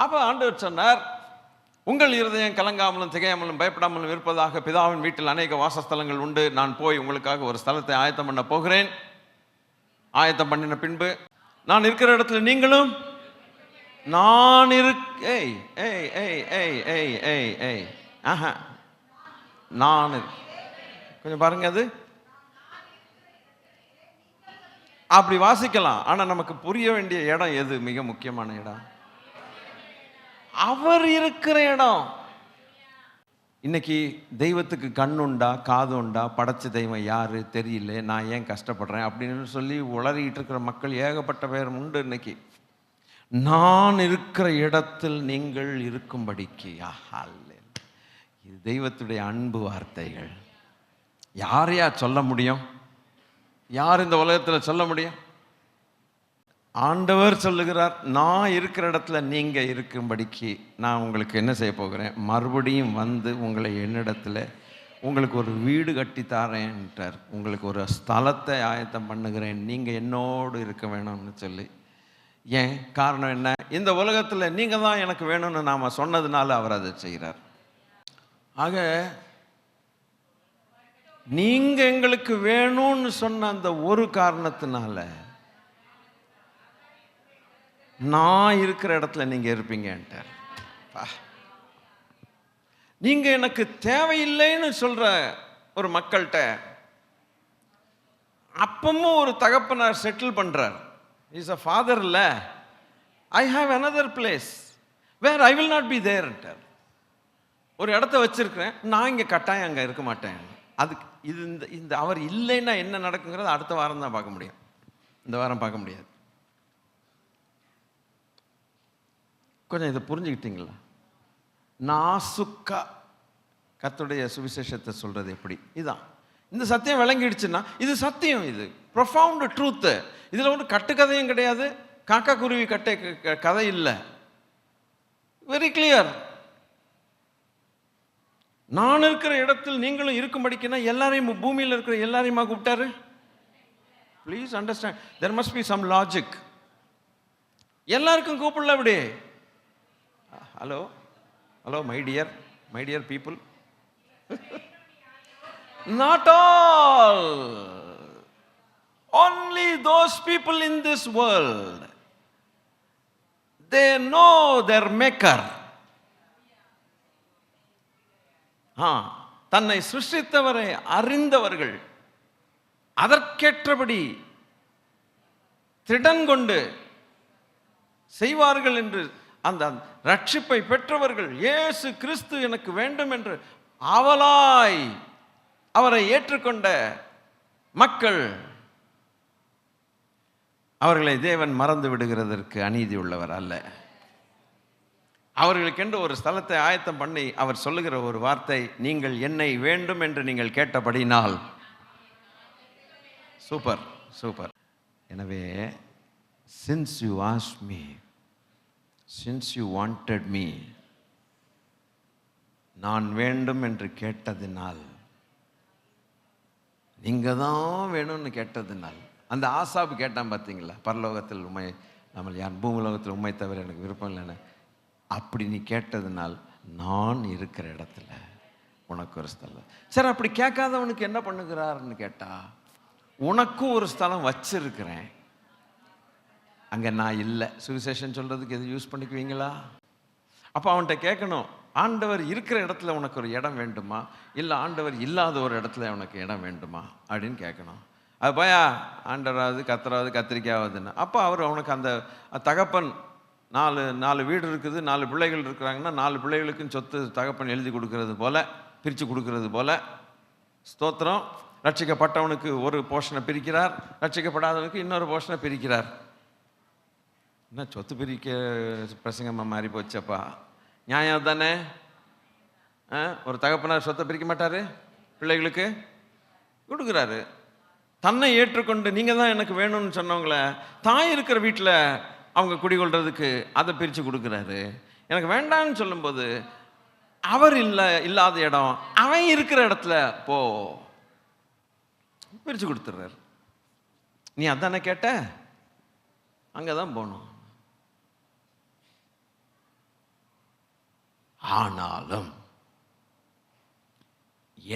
Speaker 1: அப்போ ஆண்டவர் சொன்னார், உங்கள் இருதயம் கலங்காமலும் திகையாமலும் பயப்படாமலும் இருப்பதாக பிதாவின் வீட்டில் அநேக வாசஸ்தலங்கள் உண்டு, நான் போய் உங்களுக்காக ஒரு ஸ்தலத்தை ஆயத்தம் பண்ண போகிறேன். ஆயத்தம் பண்ணின பின்பு நான் இருக்கிற இடத்துல நீங்களும் நான் நான் கொஞ்சம் பாருங்க, அது அப்படி வாசிக்கலாம். ஆனா நமக்கு புரிய வேண்டிய இடம் எது? மிக முக்கியமான இடம் அவர் இருக்கிற இடம். இன்னைக்கு தெய்வத்துக்கு கண்ணுண்டா காது உண்டா, படைச்ச தெய்வம் யாரு தெரியல, நான் ஏன் கஷ்டப்படுறேன் அப்படின்னு சொல்லி உளறிட்டு இருக்கிற மக்கள் ஏகப்பட்ட பேர் உண்டு. இன்னைக்கு நான் இருக்கிற இடத்தில் நீங்கள் இருக்கும்படிக்கு, இது தெய்வத்துடைய அன்பு வார்த்தைகள். யாரையா சொல்ல முடியும்? யார் இந்த உலகத்தில் சொல்ல முடியும்? ஆண்டவர் சொல்லுகிறார், நான் இருக்கிற இடத்துல நீங்க இருக்கும்படிக்கு நான் உங்களுக்கு என்ன செய்ய போகிறேன், மறுபடியும் வந்து உங்களை என்னிடத்துல உங்களுக்கு ஒரு வீடு கட்டி தாரேன்ட்டார். உங்களுக்கு ஒரு ஸ்தலத்தை ஆயத்தம் பண்ணுகிறேன், நீங்க என்னோடு இருக்க வேணும்னு சொல்லி. ஏன் காரணம் என்ன? இந்த உலகத்தில் நீங்க தான் எனக்கு வேணும்னு நாம சொன்னதுனால அவர் அதை செய்கிறார். ஆக நீங்க எங்களுக்கு வேணும்னு சொன்ன அந்த ஒரு காரணத்தினால நான் இருக்கிற இடத்துல நீங்க இருப்பீங்கன்ட்டார். நீங்க எனக்கு தேவையில்லைன்னு சொல்ற ஒரு மக்கள்கிட்ட அப்பமும் ஒரு தகப்பனார் செட்டில் பண்றார். இஸ் அ ஃபாதர் இல்ல, I have another place where I will not be தேர்ன்ட்டார். ஒரு இடத்த வச்சிருக்கிறேன், நான் இங்க கட்டாயம் அங்க இருக்க மாட்டேன். அதுக்கு இது இந்த அவர் இல்லைன்னா என்ன நடக்குங்கிறது அடுத்த வாரம் தான் பார்க்க முடியும், இந்த வாரம் பார்க்க முடியாது. கொஞ்சம் இதை புரிஞ்சுக்கிட்டீங்களா? நாசுக்கா கர்த்தருடைய சுவிசேஷத்தை சொல்றது எப்படி? இதான் இந்த சத்தியம் விளங்கிடுச்சுன்னா இது சத்தியம், இது ப்ரொஃபவுண்ட் ட்ரூத்து. இதுல ஒன்று கட்டுக்கதையும் கிடையாது, காக்கா குருவி கட்டை கதை இல்லை, வெரி கிளியர். நான் இருக்கிற இடத்தில் நீங்களும் இருக்கும்படிக்குன்னா எல்லாரையும், பூமியில் இருக்கிற எல்லாரையுமா கூப்பிட்டாரு? Please understand, there must be some logic. எல்லாருக்கும் கூப்பிடல அப்படி. Hello hello my dear people, not all, only those people in this world, they know their maker. தன்னை சிருஷ்டித்தவரை அறிந்தவர்கள் அதற்கேற்றபடி திடன் கொண்டு செய்வார்கள் என்று அந்த ரட்சிப்பை பெற்றவர்கள், இயேசு கிறிஸ்து எனக்கு வேண்டும் என்று ஆவலாய் அவரை ஏற்றுக்கொண்ட மக்கள், அவர்களை தேவன் மறந்து விடுகிறதற்கு அநீதி உள்ளவர் அல்ல. அவர்களுக்கென்று ஒரு ஸ்தலத்தை ஆயத்தம் பண்ணி அவர் சொல்லுகிற ஒரு வார்த்தை, நீங்கள் என்னை வேண்டும் என்று நீங்கள் கேட்டபடினால். Super super. எனவே since you asked me, since you wanted me, நான் வேண்டும் என்று கேட்டதினால், நீங்க தான் வேணும்னு கேட்டதினால், அந்த ஆசாபு கேட்டான் பார்த்தீங்களா, பரலோகத்தில் உண்மை நம்ம யார், பூமிலோகத்தில் உண்மை தவிர எனக்கு விருப்பம் இல்லைன்னு. அப்படி நீ கேட்டதுனால் நான் இருக்கிற இடத்துல உனக்கு ஒரு ஸ்தலம். சரி, அப்படி கேட்காதவனுக்கு என்ன பண்ணுகிறார்னு கேட்டா, உனக்கும் ஒரு ஸ்தலம் வச்சிருக்கிறேன், அங்க நான் இல்லை. சுவிசேஷன் சொல்றதுக்கு எது யூஸ் பண்ணிக்குவீங்களா? அப்போ அவன்கிட்ட கேட்கணும், ஆண்டவர் இருக்கிற இடத்துல உனக்கு ஒரு இடம் வேண்டுமா, இல்லை ஆண்டவர் இல்லாத ஒரு இடத்துல உனக்கு இடம் வேண்டுமா அப்படின்னு கேட்கணும். அது போயா ஆண்டவராது கத்தராது கத்திரிக்காவதுன்னு. அப்போ அவர் அவனுக்கு அந்த தகப்பன் நாலு வீடு இருக்குது, 4 பிள்ளைகள் இருக்கிறாங்கன்னா 4 பிள்ளைகளுக்கும் சொத்து தகப்பன் எழுதி கொடுக்கறது போல, பிரித்து கொடுக்கறது போல, ஸ்தோத்திரம், ரட்சிக்கப்பட்டவனுக்கு ஒரு போர்ஷனை பிரிக்கிறார், ரட்சிக்கப்படாதவனுக்கு இன்னொரு போர்ஷனை பிரிக்கிறார். என்ன சொத்து பிரிக்க பிரசங்கமாக மாறி போச்சப்பா, நியாயம் தானே? ஒரு தகப்பனார் சொத்தை பிரிக்க மாட்டாரு, பிள்ளைகளுக்கு கொடுக்குறாரு. தன்னை ஏற்றுக்கொண்டு நீங்கள் தான் எனக்கு வேணும்னு சொன்னவங்கள தாய் இருக்கிற வீட்டில் அவங்க குடிகொள்றதுக்கு அதை பிரித்து கொடுக்குறாரு. எனக்கு வேண்டாம்னு சொல்லும்போது அவர் இல்லாத இடம் அவன் இருக்கிற இடத்துல போ பிரித்து கொடுத்துட்றாரு. நீ அதானே கேட்ட, அங்கே தான் போகணும். ஆனாலும்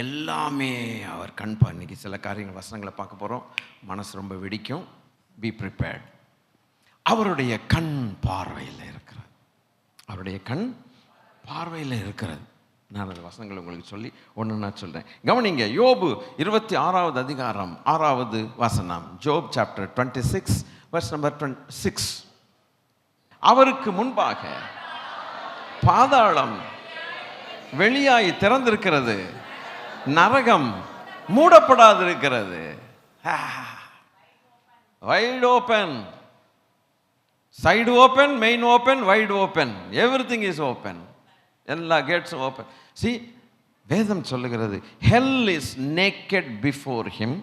Speaker 1: எல்லாமே அவர் இன்னைக்கு சில காரியங்கள் வசனங்களை பார்க்க போகிறோம். மனசு ரொம்ப வெடிக்கும். Be prepared. அவருடைய கண் பார்வையில் இருக்கிறது. அவருடைய கண் பார்வையில் இருக்கிறது. நான் அந்த வசனங்களை உங்களுக்கு சொல்லி ஒன்று நான் சொல்கிறேன், கவனிங்க. யோபு 26வது அதிகாரம் 6வது வசனம். ஜோப் சாப்டர் 26 verse number 6. அவருக்கு முன்பாக பாதாளம் வெளியாய் திறந்திருக்கிறது, நரகம் மூடப்படாதிருக்கிறது. Wide open, side open, main open, wide open, everything is open. எல்லா கேட்ஸும் ஓப்பன். சி, வேதம் சொல்லுகிறது, hell is naked before him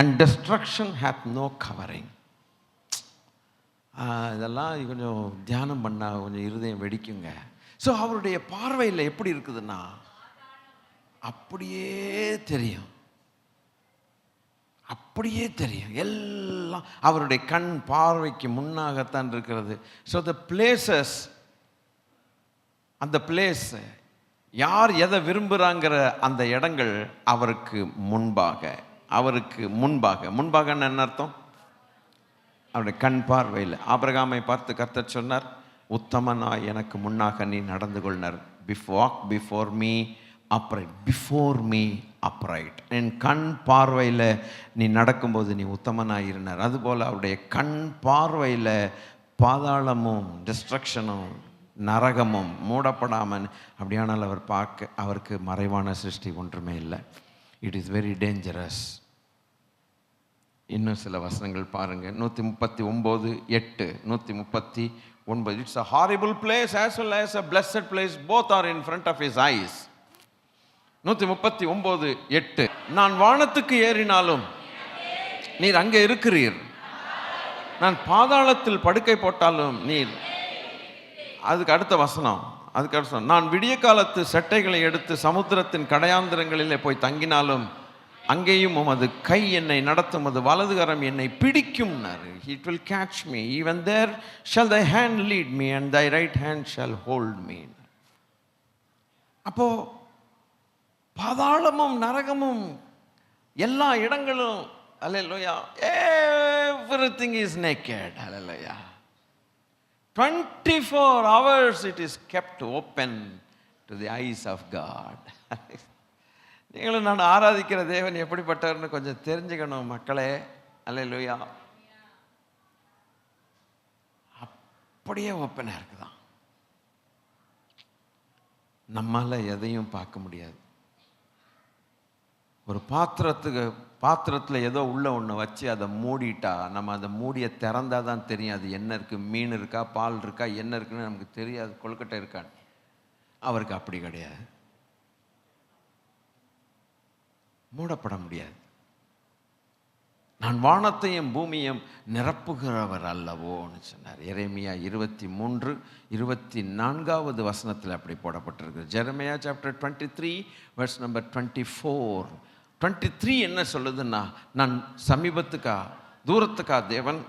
Speaker 1: and destruction hath no covering. இதெல்லாம் கொஞ்சம் தியானம் பண்ணால் கொஞ்சம் இருதயம் வெடிக்குங்க. ஸோ அவருடைய பார்வையில் எப்படி இருக்குதுன்னா அப்படியே தெரியும், அப்படியே தெரியும். எல்லாம் அவருடைய கண் பார்வைக்கு முன்னாகத்தான் இருக்கிறது. ஸோ த பிளேசஸ், அந்த பிளேஸ் யார் எதை விரும்புகிறாங்கிற அந்த இடங்கள் அவருக்கு முன்பாக, அவருக்கு முன்பாக என்ன அர்த்தம்? அவருடைய கண் பார்வையில். ஆபிரகாமை பார்த்து கர்த்தர் சொன்னார், உத்தமனாய் எனக்கு முன்னாக நீ நடந்து கொள்னர். Before me upright, before me upright. என் கண் பார்வையில் நீ நடக்கும்போது நீ உத்தமனாய் இருந்தார். அதுபோல் அவருடைய கண் பார்வையில் பாதாளமும் டிஸ்ட்ரக்ஷனும் நரகமும் மூடப்படாமல், அப்படியானால் அவர் அவருக்கு மறைவான சிருஷ்டி ஒன்றுமே இல்லை. It is very dangerous. இன்னும் சில வசனங்கள் பாருங்கள். 139:8, 139. It's a horrible place as well as a blessed place. Both are in front of his eyes. 139:8. நான் வானத்துக்கு ஏறினாலும் நீர் அங்கே இருக்கிறீர், நான் பாதாளத்தில் படுக்கை போட்டாலும் நீர். அதுக்கு அடுத்த வசனம், நான் விடிய காலத்து செட்டைகளை எடுத்து சமுத்திரத்தின் கடையாந்திரங்களிலே போய் தங்கினாலும் அங்கேயும் உமது கை என்னை நடத்தும், அது வலதுகரம் என்னை பிடிக்கும். It will catch me. Even there shall thy hand lead me and thy right hand shall hold me. அப்போ பாதாளமும் நரகமும் எல்லா இடங்களும், அல்லேலூயா, everything is naked. Hallelujah. 24 hours it is kept open to the eyes of God. நீங்களும் நான் ஆராதிக்கிற தேவன் எப்படிப்பட்டவர்னு கொஞ்சம் தெரிஞ்சுக்கணும் மக்களே. அல்லேலூயா. அப்படியே ஓப்பனாக இருக்குதான். நம்மால் எதையும் பார்க்க முடியாது. ஒரு பாத்திரத்தில் ஏதோ உள்ள ஒன்று வச்சு அதை மூடிட்டா, நம்ம அதை மூடியை திறந்தால் தான் தெரியும் அது என்ன இருக்குது. மீன் இருக்கா, பால் இருக்கா, என்ன இருக்குன்னு நமக்கு தெரியாது. கொழுக்கட்டை இருக்கான்னு. அவருக்கு அப்படி கிடையாது, மூடப்பட முடியாது. நான் வானத்தையும் பூமியும் நிரப்புகிறவர் அல்லவோன்னு சொன்னார். எரேமியா 23:24 வசனத்தில் அப்படி போடப்பட்டிருக்கு. Jeremiah chapter 23 verse number 24. 23 என்ன சொல்லுதுன்னா, நான் சமீபத்துக்கா தூரத்துக்கா தேவன்,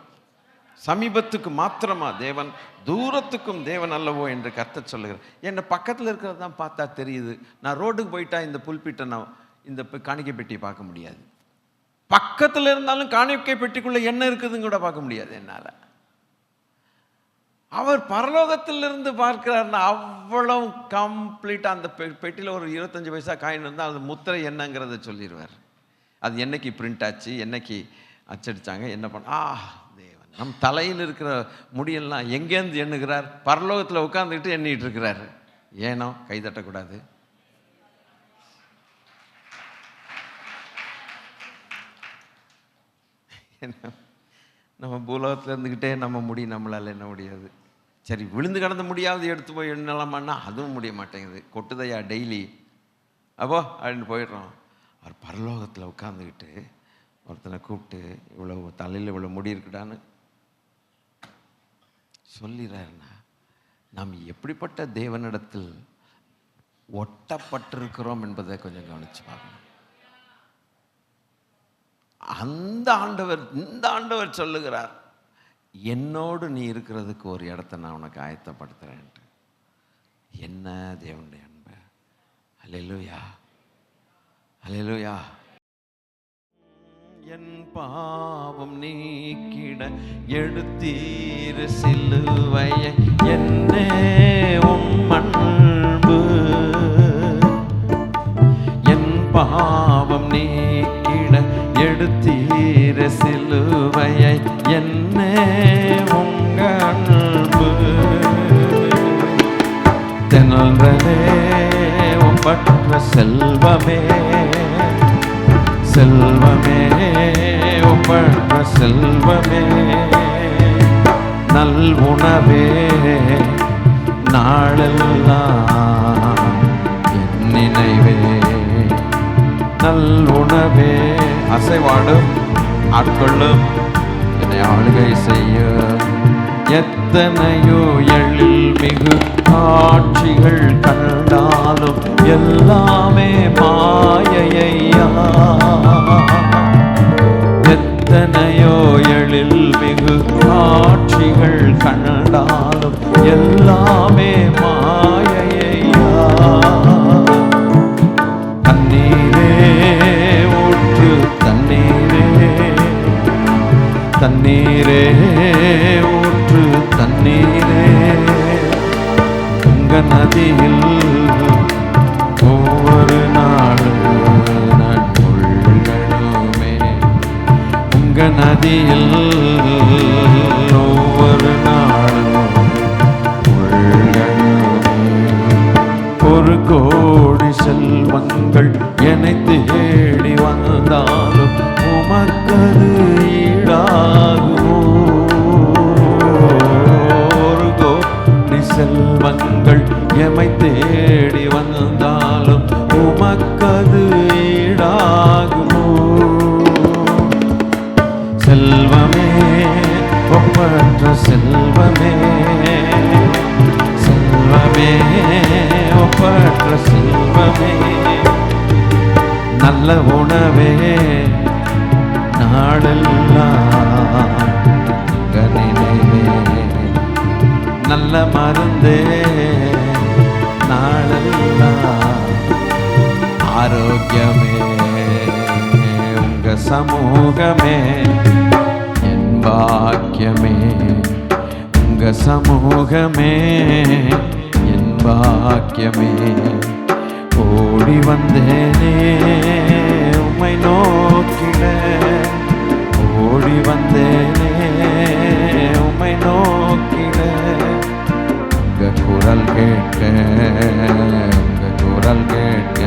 Speaker 1: சமீபத்துக்கு மாத்திரமா தேவன், தூரத்துக்கும் தேவன் அல்லவோ என்று கர்த்தர் சொல்லுகிறார். என்னை பக்கத்தில் இருக்கிறது தான் பார்த்தா தெரியுது. நான் ரோடுக்கு போயிட்டா இந்த புல்பீட்டை நான் இந்த காணிக்கை பெட்டியை பார்க்க முடியாது. பக்கத்தில் இருந்தாலும் காணிக்கை பெட்டிக்குள்ளே என்ன இருக்குதுன்னு கூட பார்க்க முடியாது என்னால். அவர் பரலோகத்திலிருந்து பார்க்கிறார்னா அவ்வளவு கம்ப்ளீட்டாக அந்த பெட்டியில் ஒரு 25 பைசா காயின் இருந்தால் அது முத்திரை என்னங்கிறத சொல்லிடுவார். அது என்னைக்கு பிரிண்ட் ஆச்சு, என்னைக்கு அச்சடித்தாங்க, என்ன பண்ண. தேவன் நம் தலையில் இருக்கிற முடியெல்லாம் எங்கேருந்து எண்ணுகிறார்? பரலோகத்தில் உட்காந்துக்கிட்டு எண்ணிட்டு இருக்கிறார். ஏனோ கைதட்டக்கூடாது. நம்ம பூலோகத்தில் இருந்துக்கிட்டே நம்ம நம்மளால் என்ன முடியாது. சரி, விழுந்து கடந்த முடியாவது எடுத்து போய் எண்ணலாமான்னா அதுவும் முடிய மாட்டேங்குது. கொட்டுதையா டெய்லி அப்போ அப்படின்னு போயிடுறோம். அவர் பரலோகத்தில் உட்காந்துக்கிட்டு ஒருத்தனை கூப்பிட்டு இவ்வளவு தலையில் இவ்வளோ முடி இருக்குடான்னு சொல்லிடுறாருன்னா நாம் எப்படிப்பட்ட தேவனிடத்தில் ஒட்டப்பட்டிருக்கிறோம் என்பதை கொஞ்சம் கவனிச்சு பார்க்கணும். அந்த ஆண்டவர் இந்த ஆண்டவர் சொல்லுகிறார், என்னோடு நீ இருக்கிறதுக்கு ஒரு இடத்த நான் உனக்கு ஆயத்தப்படுத்துறேன்ட்டு. என்ன தேவனுடைய அன்பு! அல்லேலூயா, அல்லேலூயா. என் பாவம் நீக்கிட எடுத்தீர் சிலுவையை, என்னே உம் அன்பு. என் பாவம் நீக்கிட எடுத்தீர் சிலுவையை, என்னே உங்க அன்பு. தென்றலே ஒப்பற்ற செல்வமே, செல்வமே ஒப்பற்ற செல்வமே, நல் உணவே நாளெல்லாம் என் நினைவே, நல் உணவே அசைவாடும் ஆட்கொள்ளும் என்னை ஆளுகை செய்யும். எத்தனையோ எழில் மிகு காட்சிகள் கண்டாலும் எல்லாமே மாயையா. எத்தனையோ எழில் மிகு காட்சிகள் கண்டாலும் எல்லாமே மாயையா. தண்ணீரே ஊற்று தண்ணீரே, தண்ணீரே ஊற்று தண்ணீரே, உங்க நதியில் ஒவ்வொரு நாளும் நான் முழுகணுமே. உங்க நதியில் ஒவ்வொரு நாளும் முழுகணுமே. ஒரு கோடி செல்வங்கள் என்னை தேடி வந்தாலும் உமக்கது ஈடாகுமோ. ஒரு கோடி செல்வங்கள் எமை தேடி வந்தாலும் உமக்கது ஈடாகுமோ. செல்வமே ஒப்பற்ற செல்வமே, செல்வமே ஒப்பற்ற செல்வமே, நல்ல உணவே நாடெல்லாம் நினைவே, நல்ல மருந்தே நாடெல்லாம் ஆரோக்கியமே. உங்க சமூகமே என் பாக்கியமே, உங்க சமூகமே என் பாக்கியமே. ஓடி வந்தேனே உம்மை நோக்கிட, ஓடி வந்தேனே உம்மை நோக்கிட. உங்க குரல் கேட்க, உங்க குரல் கேட்க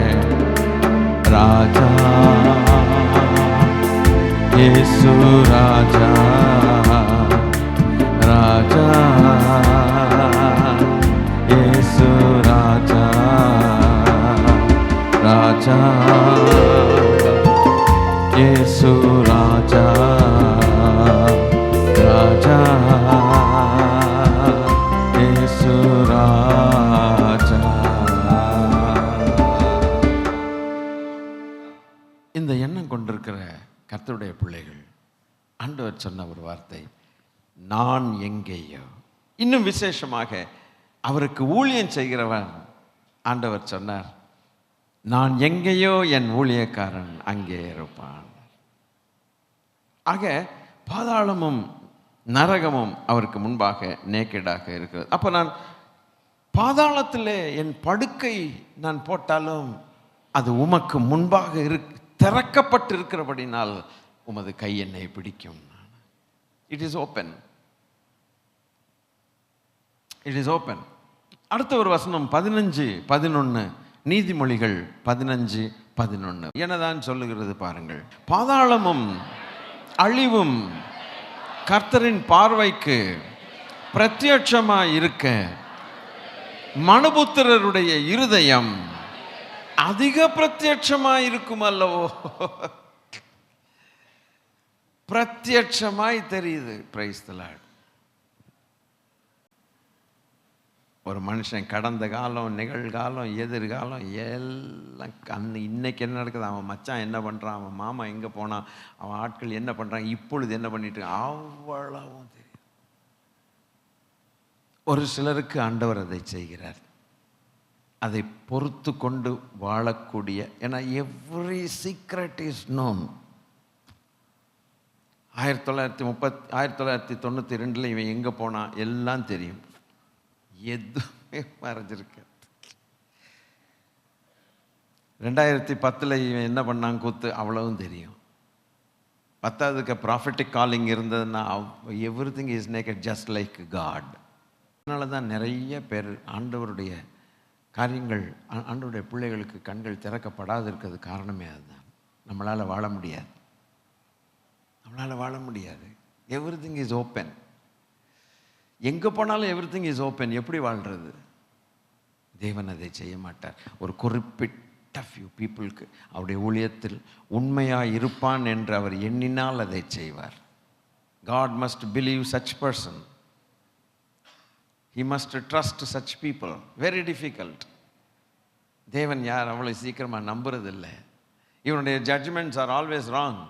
Speaker 1: ராஜா இயேசு ராஜா, ராஜா இயேசு ராஜா, ராஜா இயேசு ராஜா, ராஜா இயேசு ராஜா. இந்த எண்ணம் கொண்டிருக்கிற கர்த்தருடைய பிள்ளைகள், ஆண்டவர் சொன்ன ஒரு வார்த்தை, நான் எங்கேயோ. இன்னும் விசேஷமாக அவருக்கு ஊழியம் செய்கிறவன் ஆண்டவர் சொன்னார், நான் எங்கேயோ என் ஊழியக்காரன் அங்கே இருப்பான். ஆக பாதாளமும் நரகமும் அவருக்கு முன்பாக நேக்கடாக இருக்கிறது. அப்போ நான் பாதாளத்திலே என் படுக்கை நான் போட்டாலும் அது உமக்கு முன்பாக திறக்கப்பட்டு இருக்கிறபடினால் உமது கை என்னை பிடிக்கும். It is open, it is open. அடுத்த ஒரு வசனம் 15:11, நீதிமொழிகள் 15:11 என்னதான் சொல்லுகிறது பாருங்கள். பாதாளமும் அழிவும் கர்த்தரின் பார்வைக்கு பிரத்யட்சமாய் இருக்க மனுபுத்திரருடைய இருதயம் அதிக பிரத்யட்சமாய் இருக்கும் அல்லவோ. பிரத்யட்சமாய் தெரியுது. Price the Lord. ஒரு மனுஷன் கடந்த காலம், நிகழ்காலம், எதிர்காலம் எல்லாம் இன்னைக்கு என்ன நடக்குது, அவன் மச்சான் என்ன பண்ணுறான், அவன் மாமா எங்கே போனான், அவன் ஆட்கள் என்ன பண்ணுறான், இப்பொழுது என்ன பண்ணிட்டு அவ்வளவும் தெரியும். ஒரு சிலருக்கு ஆண்டவர் அதை செய்கிறார். அதை பொறுத்து கொண்டு வாழக்கூடிய, ஏன்னா எவ்ரி சீக்ரெட் இஸ் நோன். 1992 இவன் எங்கே போனான் எல்லாம் தெரியும். எதுவுமே மறைஞ்சிருக்கு. 2010 இவன் என்ன பண்ணான் கூத்து அவ்வளவும் தெரியும். 10க்கு ப்ராஃபிட்டிக் காலிங் இருந்ததுன்னா everything is naked just like God. அதனால தான் நிறைய பேர் ஆண்டவருடைய காரியங்கள், ஆண்டவருடைய பிள்ளைகளுக்கு கண்கள் திறக்கப்படாது இருக்கிறது காரணமே அதுதான். நம்மளால் வாழ முடியாது, நம்மளால் வாழ முடியாது. Everything is open. எங்கே போனாலும் எவ்ரிதிங் இஸ் ஓப்பன். எப்படி வாழ்கிறது? தேவன் அதை செய்ய மாட்டார். ஒரு குறிப்பிட்ட ஃபியூ பீப்புளுக்கு அவருடைய ஊழியத்தில் உண்மையாக இருப்பான் என்று அவர் எண்ணினால் அதை செய்வார். God must believe such person. He must trust such people. Very difficult. தேவன் யார் அவ்வளோ சீக்கிரமாக நம்புறதில்லை. இவனுடைய ஜட்ஜ்மெண்ட்ஸ் ஆர் ஆல்வேஸ் ராங்.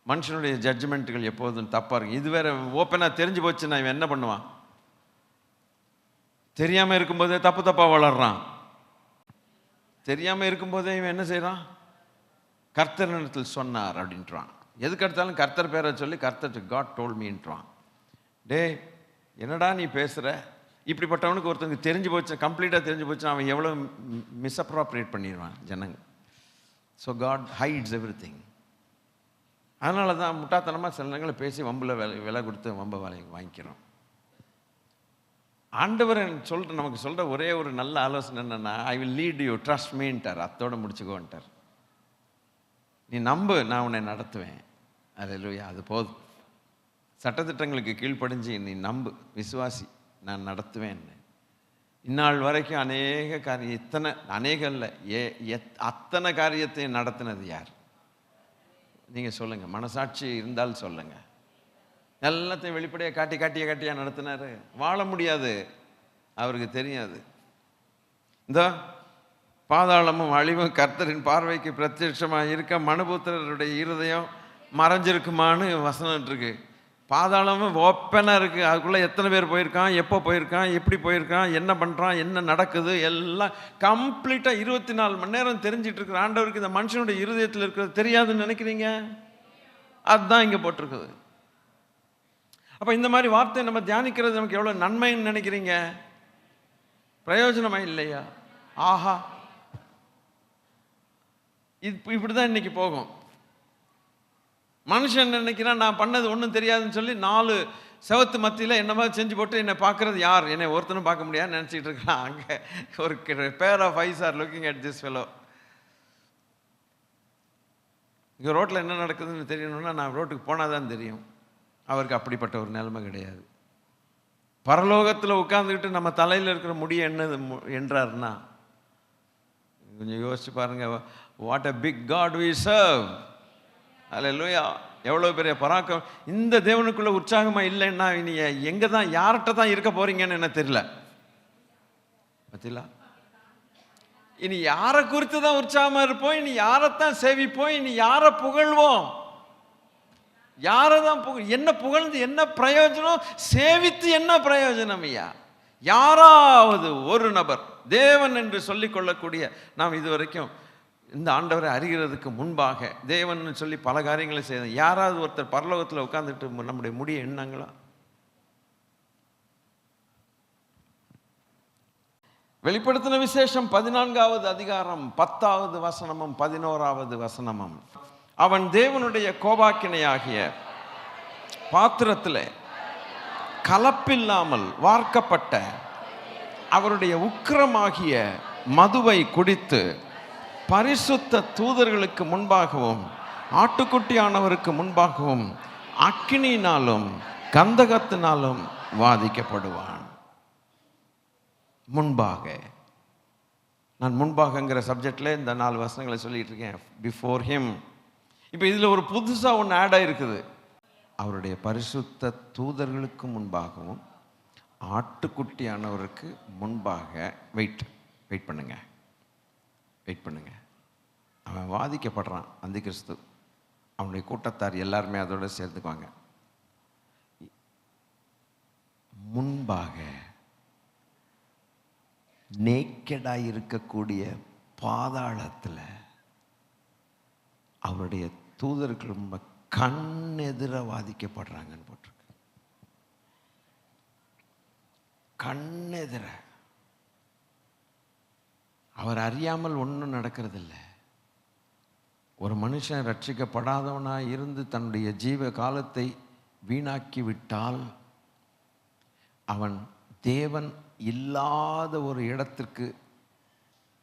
Speaker 1: மனுஷனுடைய ஜட்ஜ்மெண்ட்டுகள் எப்போதும் தப்பாக இருக்கும். இது வேற ஓப்பனாக தெரிஞ்சு போச்சுன்னா இவன் என்ன பண்ணுவான்? தெரியாமல் இருக்கும்போதே தப்பாக வளர்றான். தெரியாமல் இருக்கும்போதே இவன் என்ன செய்கிறான்? கர்த்தரிடத்தில் சொன்னார் அப்படின்றான். எதுக்கு எடுத்தாலும் கர்த்தர் பேரை சொல்லி கர்த்தர் காட் டோல்ட் மீன்றான். டே என்னடா நீ பேசுகிற? இப்படிப்பட்டவனுக்கு ஒருத்தனுக்கு தெரிஞ்சு போச்சு, கம்ப்ளீட்டாக தெரிஞ்சு போச்சு, அவன் எவ்வளோ மிஸ்அப்ராப்ரியேட் பண்ணிடுவான் ஜனங்க. So God hides everything. அதனால தான் முட்டாத்தனமாக சில நேரங்களை பேசி வம்பில் விலை கொடுத்து வம்ப வேலையை வாங்கிக்கிறோம். ஆண்டவர் நமக்கு சொல்கிற ஒரே ஒரு நல்ல ஆலோசனை என்னென்னா, I will lead you, trust மீன்ட்டார். அத்தோடு முடிச்சுக்கோன்ட்டார். நீ நம்பு, நான் உன்னை நடத்துவேன். அல்லேலூயா. அது போதும். சட்டத்திட்டங்களுக்கு கீழ்ப்படிஞ்சு நீ நம்பு, விசுவாசி, நான் நடத்துவேன். இந்நாள் வரைக்கும் அநேக காரியம், அநேகம் இல்லை, அத்தனை காரியத்தையும் நடத்தினது யார்? நீங்கள் சொல்லுங்கள். மனசாட்சி இருந்தால் சொல்லுங்கள். எல்லாத்தையும் வெளிப்படையாக காட்டியாக நடத்தினார். வாழ முடியாது, அவருக்கு தெரியாது. இந்த பாதாளமும் அழிவும் கர்த்தரின் பார்வைக்கு பிரத்யட்சமாக இருக்க மனுபுத்திரருடைய இருதயம் மறைஞ்சிருக்குமான்னு வசனம் இருக்கு. பாதாளமும் ஓப்பனாக இருக்குது. அதுக்குள்ளே எத்தனை பேர் போயிருக்கான், எப்போ போயிருக்கான், எப்படி போயிருக்கான், என்ன பண்ணுறான், என்ன நடக்குது, எல்லாம் கம்ப்ளீட்டாக 24 மணி நேரம் தெரிஞ்சிட்டு இருக்கிற ஆண்டவருக்கு இந்த மனுஷனுடைய இருதயத்தில் இருக்கிறது தெரியாதுன்னு நினைக்கிறீங்க? அதுதான் இங்கே போட்டிருக்குது. அப்போ இந்த மாதிரி வார்த்தையை நம்ம தியானிக்கிறது நமக்கு எவ்வளோ நன்மைன்னு நினைக்கிறீங்க? பிரயோஜனமா இல்லையா? ஆஹா, இப்படி தான் இன்னைக்கு போகும். மனுஷன் நினைக்கிறான் நான் பண்ணது ஒன்றும் தெரியாதுன்னு சொல்லி 4 செவத்து மத்தியில் என்ன மாதிரி செஞ்சு போட்டு என்னை பார்க்குறது யார்? என்னை ஒருத்தனும் பார்க்க முடியாது நினச்சிட்டு இருக்கான். அங்கே ஒரு pair of eyes are looking at this fellow. இங்கே ரோட்டில் என்ன நடக்குதுன்னு தெரியணும்னா நான் ரோட்டுக்கு போனால் தான் தெரியும். அவருக்கு அப்படிப்பட்ட ஒரு நிலைமை கிடையாது. பரலோகத்தில் உட்கார்ந்துக்கிட்டு நம்ம தலையில் இருக்கிற முடிய என்னது என்றார்னா கொஞ்சம் யோசிச்சு பாருங்க. What a big God we serve. அல்லேலூயா. எவ்வளோ பெரிய பராக்கம். இந்த தேவனுக்குள்ள உற்சாகமாக இல்லைன்னா இனி எங்கே தான், யார்கிட்ட தான் இருக்க போறீங்கன்னு என்ன தெரியல. பத்திலா, இனி யாரை குறித்து தான் உற்சாகமாக இருப்போம், இனி யாரைத்தான் சேவிப்போம், இனி யாரை புகழ்வோம், யாரை தான் என்ன புகழ்ந்து என்ன பிரயோஜனம், சேவித்து என்ன பிரயோஜனம்? ஐயா, யாராவது ஒரு நபர் தேவன் என்று சொல்லிக் கொள்ளக்கூடிய, நாம் இதுவரைக்கும் இந்த ஆண்டவரை அறிகிறதுக்கு முன்பாக தேவன் சொல்லி பல காரியங்களை செய்ய யாராவது ஒருத்தர் பரலோகத்தில் உட்கார்ந்துட்டு நம்முடைய முடிய எண்ணங்களா? வெளிப்படுத்தின விசேஷம் 14வது அதிகாரம் 10வது வசனமும் 11வது வசனமும். அவன் தேவனுடைய கோபாக்கினையாகிய பாத்திரத்தில் கலப்பில்லாமல் வார்க்கப்பட்ட அவருடைய உக்கிரமாகிய மதுவை குடித்து பரிசுத்த தூதர்களுக்கு முன்பாகவும் ஆட்டுக்குட்டியானவருக்கு முன்பாகவும் அக்கினியினாலும் கந்தகத்தினாலும் வாதிக்கப்படுவான். முன்பாக, நான் முன்பாகங்கிற சப்ஜெக்டில் இந்த 4 வசனங்களை சொல்லிட்டு இருக்கேன். Before him. இப்போ இதில் ஒரு புதுசாக ஒன்று ஆட் ஆகிருக்குது. அவருடைய பரிசுத்த தூதர்களுக்கு முன்பாகவும் ஆட்டுக்குட்டியானவருக்கு முன்பாக வெயிட் பண்ணுங்க. அவன் வாதிக்கப்படுறான், அந்த கிறிஸ்து. அவனுடைய கூட்டத்தார் எல்லாருமே அதோட சேர்ந்துக்குவாங்க. முன்பாக நேக்கடாக இருக்கக்கூடிய பாதாளத்தில் அவருடைய தூதர்கள் கண்ணெதிர வாதிக்கப்படுறாங்கன்னு போட்டிருக்கு. கண்ணெதிர. அவர் அறியாமல் ஒன்றும் நடக்கிறதில்லை. ஒரு மனுஷன் ரட்சிக்கப்படாதவனாக இருந்து தன்னுடைய ஜீவ காலத்தை வீணாக்கி விட்டால் அவன் தேவன் இல்லாத ஒரு இடத்திற்கு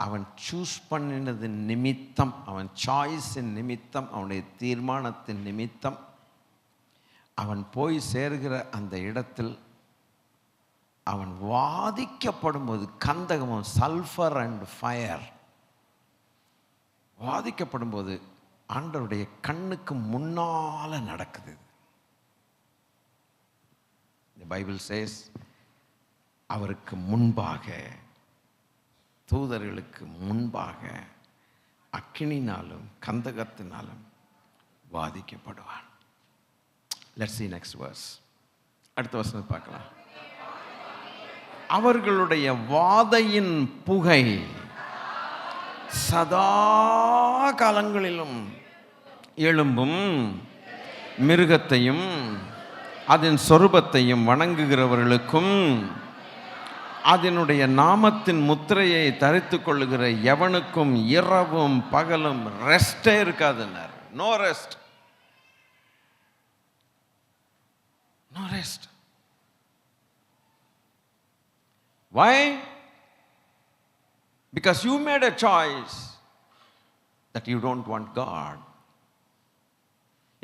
Speaker 1: அவன் சூஸ் பண்ணினது நிமித்தம், அவன் சாய்ஸின் நிமித்தம், அவனுடைய தீர்மானத்தின் நிமித்தம் அவன் போய் சேர்கிற அந்த இடத்தில் அவன் வாதிக்கப்படும் போது, கந்தகமும் சல்ஃபர் அண்ட் ஃபயர் வாதிக்கப்படும் போது ஆண்டவருடைய கண்ணுக்கு முன்னால நடக்குது. பைபிள் சேஸ் அவருக்கு முன்பாக, தூதர்களுக்கு முன்பாக அக்கினினாலும் கந்தகத்தினாலும் வாதிக்கப்படுவான். Let's see next verse. அடுத்த வசனத்தை பார்க்கலாம். அவர்களுடைய வாதையின் புகை சதா காலங்களிலும் எழும்பும். மிருகத்தையும் அதன் சொரூபத்தையும் வணங்குகிறவர்களுக்கும் அதனுடைய நாமத்தின் முத்திரையை தரித்து கொள்ளுகிற எவனுக்கும் இரவும் பகலும் ரெஸ்டே இருக்காதுன்னார். No rest. Why? Because you made a choice that you don't want God.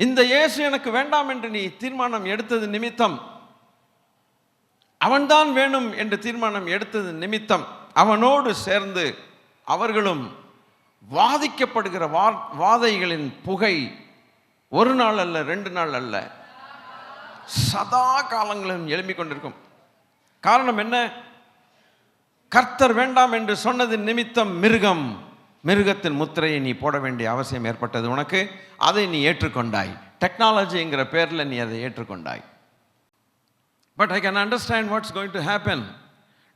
Speaker 1: இந்த இயேசு எனக்கு வேண்டாம் என்று நீ தீர்மானம் எடுத்தது நிமித்தம், அவன்தான் வேணும் என்று தீர்மானம் எடுத்தது நிமித்தம் அவனோடு சேர்ந்து அவர்களும் வாதிக்கப்படுகிற வாதைகளின் புகை ஒரு நாள் அல்ல, 2 நாள் அல்ல, சதா காலங்களிலும் எழும்பிக் கொண்டிருக்கும். காரணம் என்ன? கர்த்தர் வேண்டாம் என்று சொன்னது நிமித்தம் மிருகத்தின் முத்திரையை நீ போட வேண்டிய அவசியம் ஏற்பட்டது உனக்கு. அதை நீ ஏற்றுக்கொண்டாய். டெக்னாலஜிங்கிற பேரில் நீ அதை ஏற்றுக்கொண்டாய். But I can understand what's going to happen.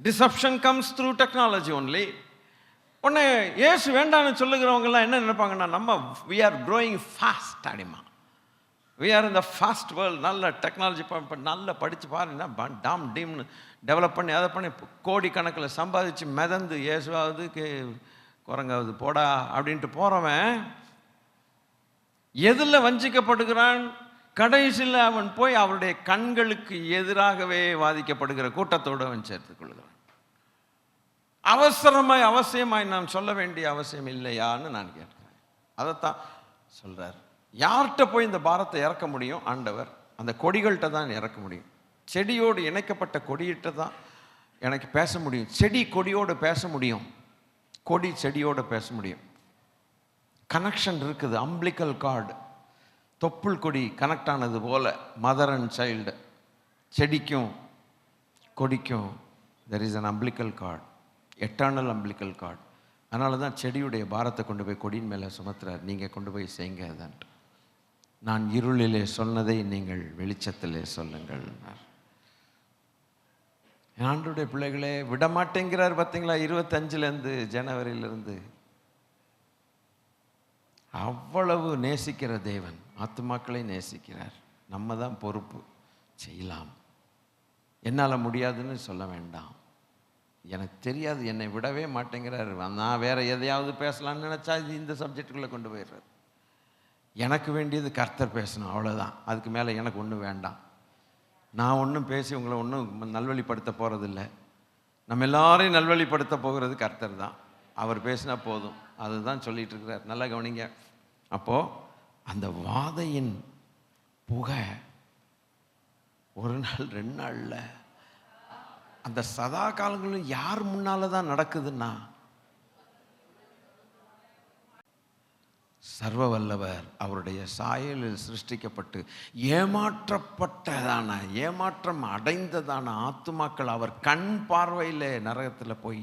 Speaker 1: Deception comes through technology only. உடனே ஏசு வேண்டான்னு சொல்லுகிறவங்கெல்லாம் என்ன நினைப்பாங்கன்னா, நம்ம வி ஆர் க்ரோயிங் ஃபாஸ்ட் அடிமா, we are in the fast world. நல்ல டெக்னாலஜி நல்லா படித்து பாருன்னா டாம் டீம்னு டெவலப் பண்ணி அதை பண்ணி கோடிக்கணக்கில் சம்பாதிச்சு மிதந்து இயேசுவாவது குரங்காவது போடா அப்படின்ட்டு போகிறவன் எதில் வஞ்சிக்கப்படுகிறான்? கடைசியில் அவன் போய் அவருடைய கண்களுக்கு எதிராகவே வாதிக்கப்படுகிற கூட்டத்தோடு அவன் சேர்த்துக் கொள்கிறான். அவசியமாய் நாம் சொல்ல வேண்டிய அவசியம் இல்லையான்னு நான் கேட்கிறேன். அதைத்தான் சொல்கிறார். யார்கிட்ட போய் இந்த பாரத்தை இறக்க முடியும்? ஆண்டவர் அந்த கொடிகள்கிட்ட தான் இறக்க முடியும். செடியோடு இணைக்கப்பட்ட கொடியிட்ட தான் எனக்கு பேச முடியும். செடி கொடியோடு பேச முடியும், கொடி செடியோடு பேச முடியும். கனெக்ஷன் இருக்குது. அம்பிளிக்கல் கார்டு, தொப்புள் கொடி கனெக்ட் ஆனது போல மதர் அண்ட் சைல்டு, செடிக்கும் கொடிக்கும் there is an umbilical cord, eternal umbilical cord. அதனால தான் செடியுடைய பாரத்தை கொண்டு போய் கொடியின் மேலே சுமத்துறார். நீங்கள் கொண்டு போய் செய்யுங்க அதான்ட்டு. நான் இருளிலே சொன்னதை நீங்கள் வெளிச்சத்திலே சொல்லுங்கள். ஆண்டவருடைய பிள்ளைகளே விடமாட்டேங்கிறார். பார்த்தீங்களா? 25 ஜனவரியிலிருந்து அவ்வளவு நேசிக்கிற தேவன் ஆத்துமாக்களை நேசிக்கிறார். நம்ம தான் பொறுப்பு. செய்யலாம். என்னால் முடியாதுன்னு சொல்ல வேண்டாம். எனக்கு தெரியாது, என்னை விடவே மாட்டேங்கிறார். நான் வேற எதையாவது பேசலான்னு நினச்சா இந்த சப்ஜெக்டுக்குள்ளே கொண்டு போயிடுறாரு. எனக்கு வேண்டியது கர்த்தர் பேசணும், அவ்வளோதான். அதுக்கு மேலே எனக்கு ஒன்றும் வேண்டாம். நான் ஒன்றும் பேசி உங்களை ஒன்றும் நல்வழிப்படுத்த போகிறதில்ல. நம்ம எல்லாரையும் நல்வழிப்படுத்த போகிறது கர்த்தர் தான். அவர் பேசினா போதும். அதுதான் சொல்லிட்டு இருக்கிறார். நல்லா கவனிங்க. அப்போது அந்த வாதையின் புகை ஒரு நாள் 2 நாளில் அந்த சதா காலங்களும் யார் முன்னால் தான் நடக்குதுன்னா சர்வ வல்லவர் அவருடைய சாயலில் சிருஷ்டிக்கப்பட்டு ஏமாற்றம் அடைந்ததான ஆத்துமாக்கள் அவர் கண் பார்வையில் நரகத்தில் போய்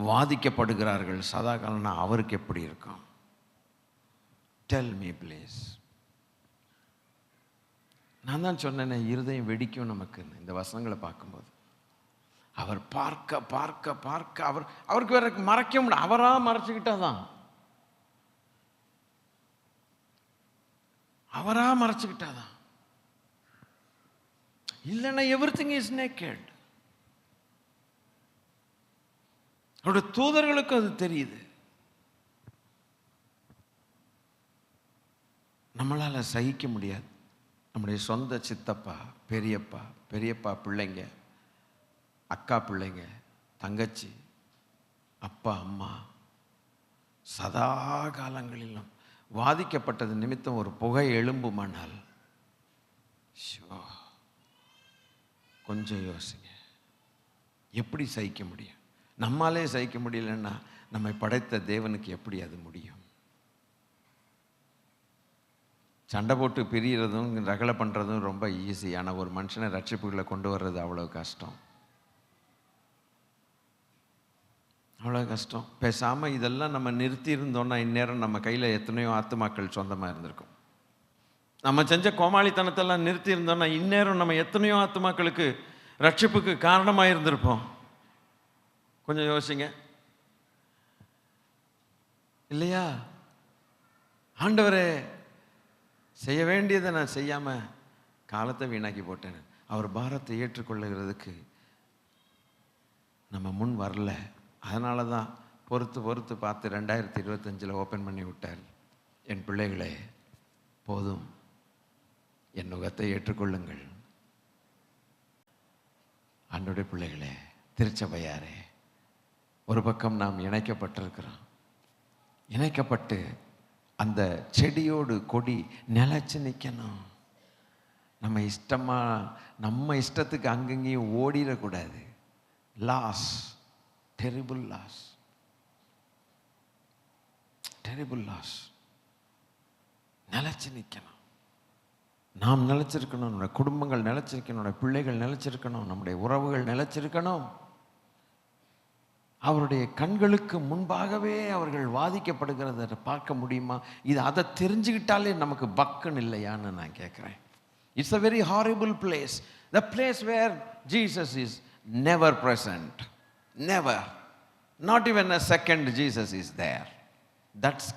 Speaker 1: வாதிக்கப்படுகிறார்கள். சதாகாலம்னா அவருக்கு எப்படி இருக்கும்? Tell me please. நான் தான் சொன்னேனே, இருதயம் வெடிக்கும் நமக்கு இந்த வசனங்களை பார்க்கும்போது. அவர் பார்க்க பார்க்க பார்க்க அவருக்கு வேற மறைக்க முடியும். அவராக மறைச்சுக்கிட்டாதான், இல்லைன்னா எவ்ரிதிங் இஸ் நேக்கட். அவருடைய தூதர்களுக்கும் அது தெரியுது. நம்மளால சகிக்க முடியாது. நம்முடைய சொந்த சித்தப்பா, பெரியப்பா பிள்ளைங்க, அக்கா பிள்ளைங்க, தங்கச்சி, அப்பா அம்மா சதா காலங்களிலும் வாதிக்கப்பட்டது நிமித்தம் ஒரு புகை எழும்புமானால் கொஞ்சம் யோசிங்க, எப்படி சகிக்க முடியும்? நம்மாலே சகிக்க முடியலன்னா நம்மை படைத்த தேவனுக்கு எப்படி அது முடியும்? சண்டை போட்டு பிரிகிறதும் ரகலை பண்ணுறதும் ரொம்ப ஈஸி. ஆனால் ஒரு மனுஷனை ரட்சிப்புகளை கொண்டு வர்றது அவ்வளோ கஷ்டம். பேசாமல் இதெல்லாம் நம்ம நிறுத்தி இருந்தோம்னா இந்நேரம் நம்ம கையில் எத்தனையோ ஆத்துமாக்கள் சொந்தமாக இருந்திருக்கும். நம்ம செஞ்ச கோமாளித்தனத்தெல்லாம் நிறுத்தி இருந்தோம்னா இந்நேரம் நம்ம எத்தனையோ ஆத்துமாக்களுக்கு ரட்சிப்புக்கு காரணமாக இருந்திருப்போம். கொஞ்சம் யோசிங்க, இல்லையா? ஆண்டவரே, செய்ய வேண்டியதை நான் செய்யாமல் காலத்தை வீணாக்கி போட்டேன். அவர் பாரத்தை ஏற்றுக்கொள்ளுகிறதுக்கு நம்ம முன் வரல. அதனால தான் பொறுத்து பார்த்து 2025 ஓப்பன் பண்ணி விட்டார். என் பிள்ளைகளே, போதும், என் நுகத்தை ஏற்றுக்கொள்ளுங்கள். ஆண்டவருடைய பிள்ளைகளே, திருச்சபையாரே, ஒரு பக்கம் நாம் இணைக்கப்பட்டிருக்கிறோம். இணைக்கப்பட்டு அந்த செடியோடு கொடி நிலைச்சு நிற்கணும். நம்ம இஷ்டத்துக்கு அங்கங்கேயும் ஓடிடக்கூடாது. Loss, terrible loss. நிலைச்சு நிற்கணும். நாம் நிலைச்சிருக்கணும், நம்முடைய குடும்பங்கள் நிலைச்சிருக்கணும், நம்முடைய பிள்ளைகள் நிலைச்சிருக்கணும், நம்முடைய உறவுகள் நிலைச்சிருக்கணும். அவருடைய கண்களுக்கு முன்பாகவே அவர்கள் வாதிக்கப்படுகிறத பார்க்க முடியுமா? அதை தெரிஞ்சுக்கிட்டாலே நமக்கு பக்குன்னு இல்லையான்னு நான் கேட்குறேன். It's a very horrible place. The place where Jesus is never present. Never. Not even a second Jesus is there. That's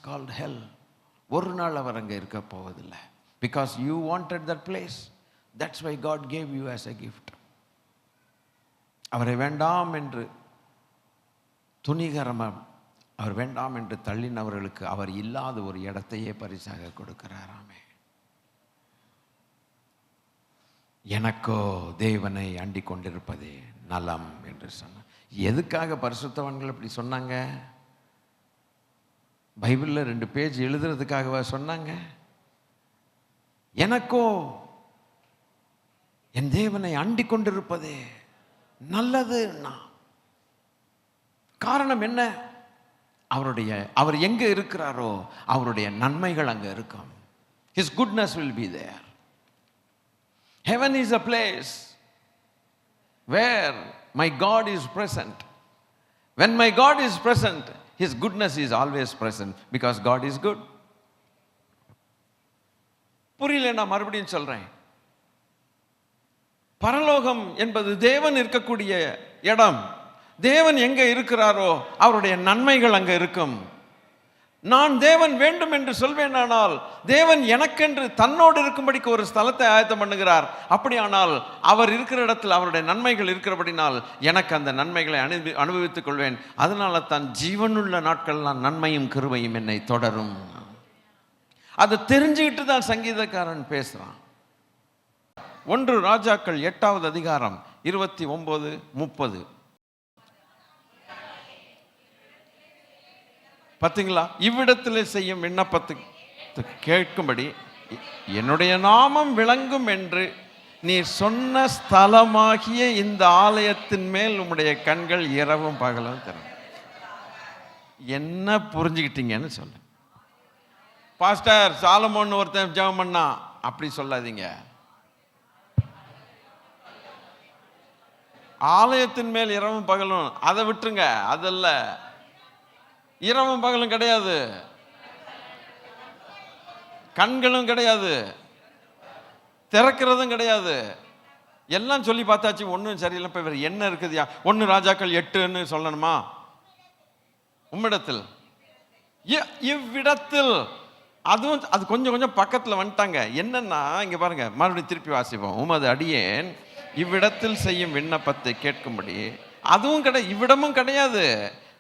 Speaker 1: called hell. ஒரு நாள் அவர் அங்கே இருக்க போவதில்லை. Because you wanted that place. That's why God gave you as a gift. அவரை வேண்டாம் என்று துணிகரமாக அவர் வேண்டாம் என்று தள்ளினவர்களுக்கு அவர் இல்லாத ஒரு இடத்தையே பரிசாக கொடுக்கிறாராமே. எனக்கோ தேவனை அண்டிக் கொண்டிருப்பதே நலம் என்று சொன்னார். எதுக்காக பரிசுத்தவான்கள் இப்படி சொன்னாங்க? பைபிளில் 2 பேஜ் எழுதுறதுக்காகவா சொன்னாங்க? எனக்கோ என் தேவனை அண்டிக் கொண்டிருப்பதே நல்லதுன்னா காரணம் என்ன? அவர் எங்க இருக்கிறாரோ அவருடைய நன்மைகள் அங்க இருக்கும். His goodness will be there. Heaven is a place where my God is present. When my God is present, His goodness is always present because God is good. புரியல, நான் மறுபடியும் சொல்றேன். பரலோகம் என்பது தேவன் இருக்கக்கூடிய இடம். தேவன் எங்க இருக்கிறாரோ அவருடைய நன்மைகள் அங்க இருக்கும். நான் தேவன் வேண்டும் என்று சொல்வேனானால் தேவன் எனக்கென்று தன்னோடு இருக்கும்படிக்கு ஒரு ஸ்தலத்தை ஆயத்தம் பண்ணுகிறார். அப்படியானால் அவர் இருக்கிற இடத்தில் அவருடைய நன்மைகள் இருக்கிறபடினால் எனக்கு அந்த நன்மைகளை அனுபவித்துக் கொள்வேன். அதனால தான் ஜீவனுள்ள நாட்கள்லாம் நன்மையும் கிருபையும் என்னை தொடரும். அதை தெரிஞ்சுக்கிட்டு தான் சங்கீதக்காரன் பேசுறான். 1 ராஜாக்கள் 8வது அதிகாரம் 29, 30. பார்த்தீங்களா? இவ்விடத்தில் செய்யும் விண்ணப்பத்துக்கு கேட்கும்படி என்னுடைய நாமம் விளங்கும் என்று நீ சொன்ன ஸ்தலமாகிய இந்த ஆலயத்தின் மேல் உம்முடைய கண்கள் இரவும் பகலும் திறக்கும். என்ன புரிஞ்சுக்கிட்டீங்கன்னு சொல்லு. பாஸ்டர் சாலமோன் ஒருத்தன் ஜெபம் பண்ணா, அப்படி சொல்லாதீங்க. ஆலயத்தின் மேல் இரவும் பகலும், அதை விட்டுருங்க. அதல்ல, இரவும் பகலும் கிடையாது, கண்களும் கிடையாது, திறக்கிறதும் கிடையாது. எல்லாம் சொல்லி பார்த்தாச்சு, ஒன்றும் சரியில்லை. இப்போ வேறு என்ன இருக்குதுயா? 1 ராஜாக்கள் 8ன்னு சொல்லணுமா? உம்மிடத்தில், இவ்விடத்தில், அதுவும் அது கொஞ்சம் கொஞ்சம் பக்கத்தில் வந்துட்டாங்க. என்னன்னா இங்கே பாருங்க, மறுபடியும் திருப்பி வாசிப்போம். உமது அடியேன் இவ்விடத்தில் செய்யும் விண்ணப்பத்தை கேட்கும்படி, அதுவும் கிடையாது, இவ்விடமும் கிடையாது.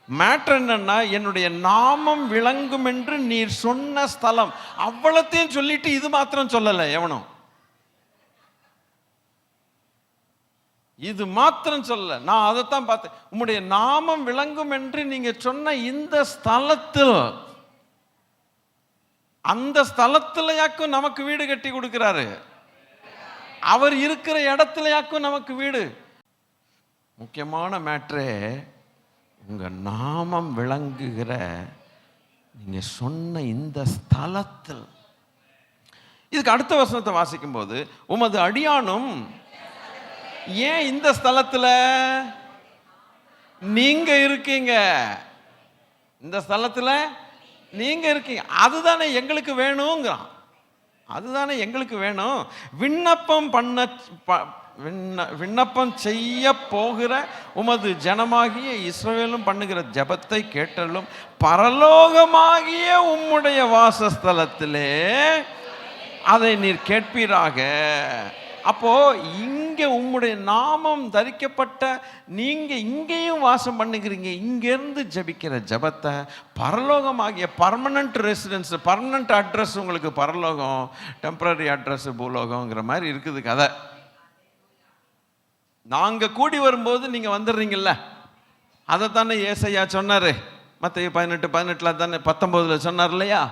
Speaker 1: மேட்டர் என்னன்னா, என்னுடைய நாமம் விளங்கும் என்று நீர் சொன்ன ஸ்தலம், அவ்வளத்தையும் சொல்லிட்டு இது மாத்திரம் சொல்லலை எவனும். இது மாத்திரம் சொல்ல, நான் அதைத்தான் பார்த்தேன். உம்முடைய நாமம் விளங்கும் என்று நீங்க சொன்ன இந்த ஸ்தலத்தில், அந்த ஸ்தலத்துல யாக்கும் நமக்கு வீடு கட்டி கொடுக்கிறாரு. அவர் இருக்கிற இடத்துல யாக்கும் நமக்கு வீடு. முக்கியமான மேட்ரே, உங்க நாமம் விளங்குகிற நீங்க சொன்ன இந்த ஸ்தலத்தில். இதுக்கு அடுத்த வசனத்தை வாசிக்கும் போது, உமது அடியானும், ஏன் இந்த ஸ்தலத்துல நீங்க இருக்கீங்க, இந்த ஸ்தலத்துல நீங்க இருக்கீங்க, அதுதானே எங்களுக்கு வேணுங்கிறான். அதுதானே எங்களுக்கு வேணும். விண்ணப்பம் செய்ய போகிற உமது ஜனமாகிய இஸ்ரவேலும் பண்ணுகிற ஜெபத்தை கேட்டலும் பரலோகமாகிய உம்முடைய வாசஸ்தலத்திலே அதை நீர் கேட்பீராக. அப்போ இங்க உம்முடைய நாமம் தரிக்கப்பட்ட நீங்க இங்கேயும் வாசம் பண்ணுகிறீங்க. இங்கிருந்து ஜபிக்கிற ஜபத்தை பரலோகமாகிய பர்மனன்ட் ரெசிடென்ஸ், பர்மனன்ட் அட்ரஸ் உங்களுக்கு பரலோகம், டெம்பரரி அட்ரஸ் பூலோகங்கிற மாதிரி இருக்குது கதை. நாங்க கூடி வரும்போது நீங்க வந்துடுறீங்கல்ல, அதைத்தானே ஏசையா சொன்னாரு. மத்தேயு 18:18 தானே 19 சொன்னார் இல்லையா?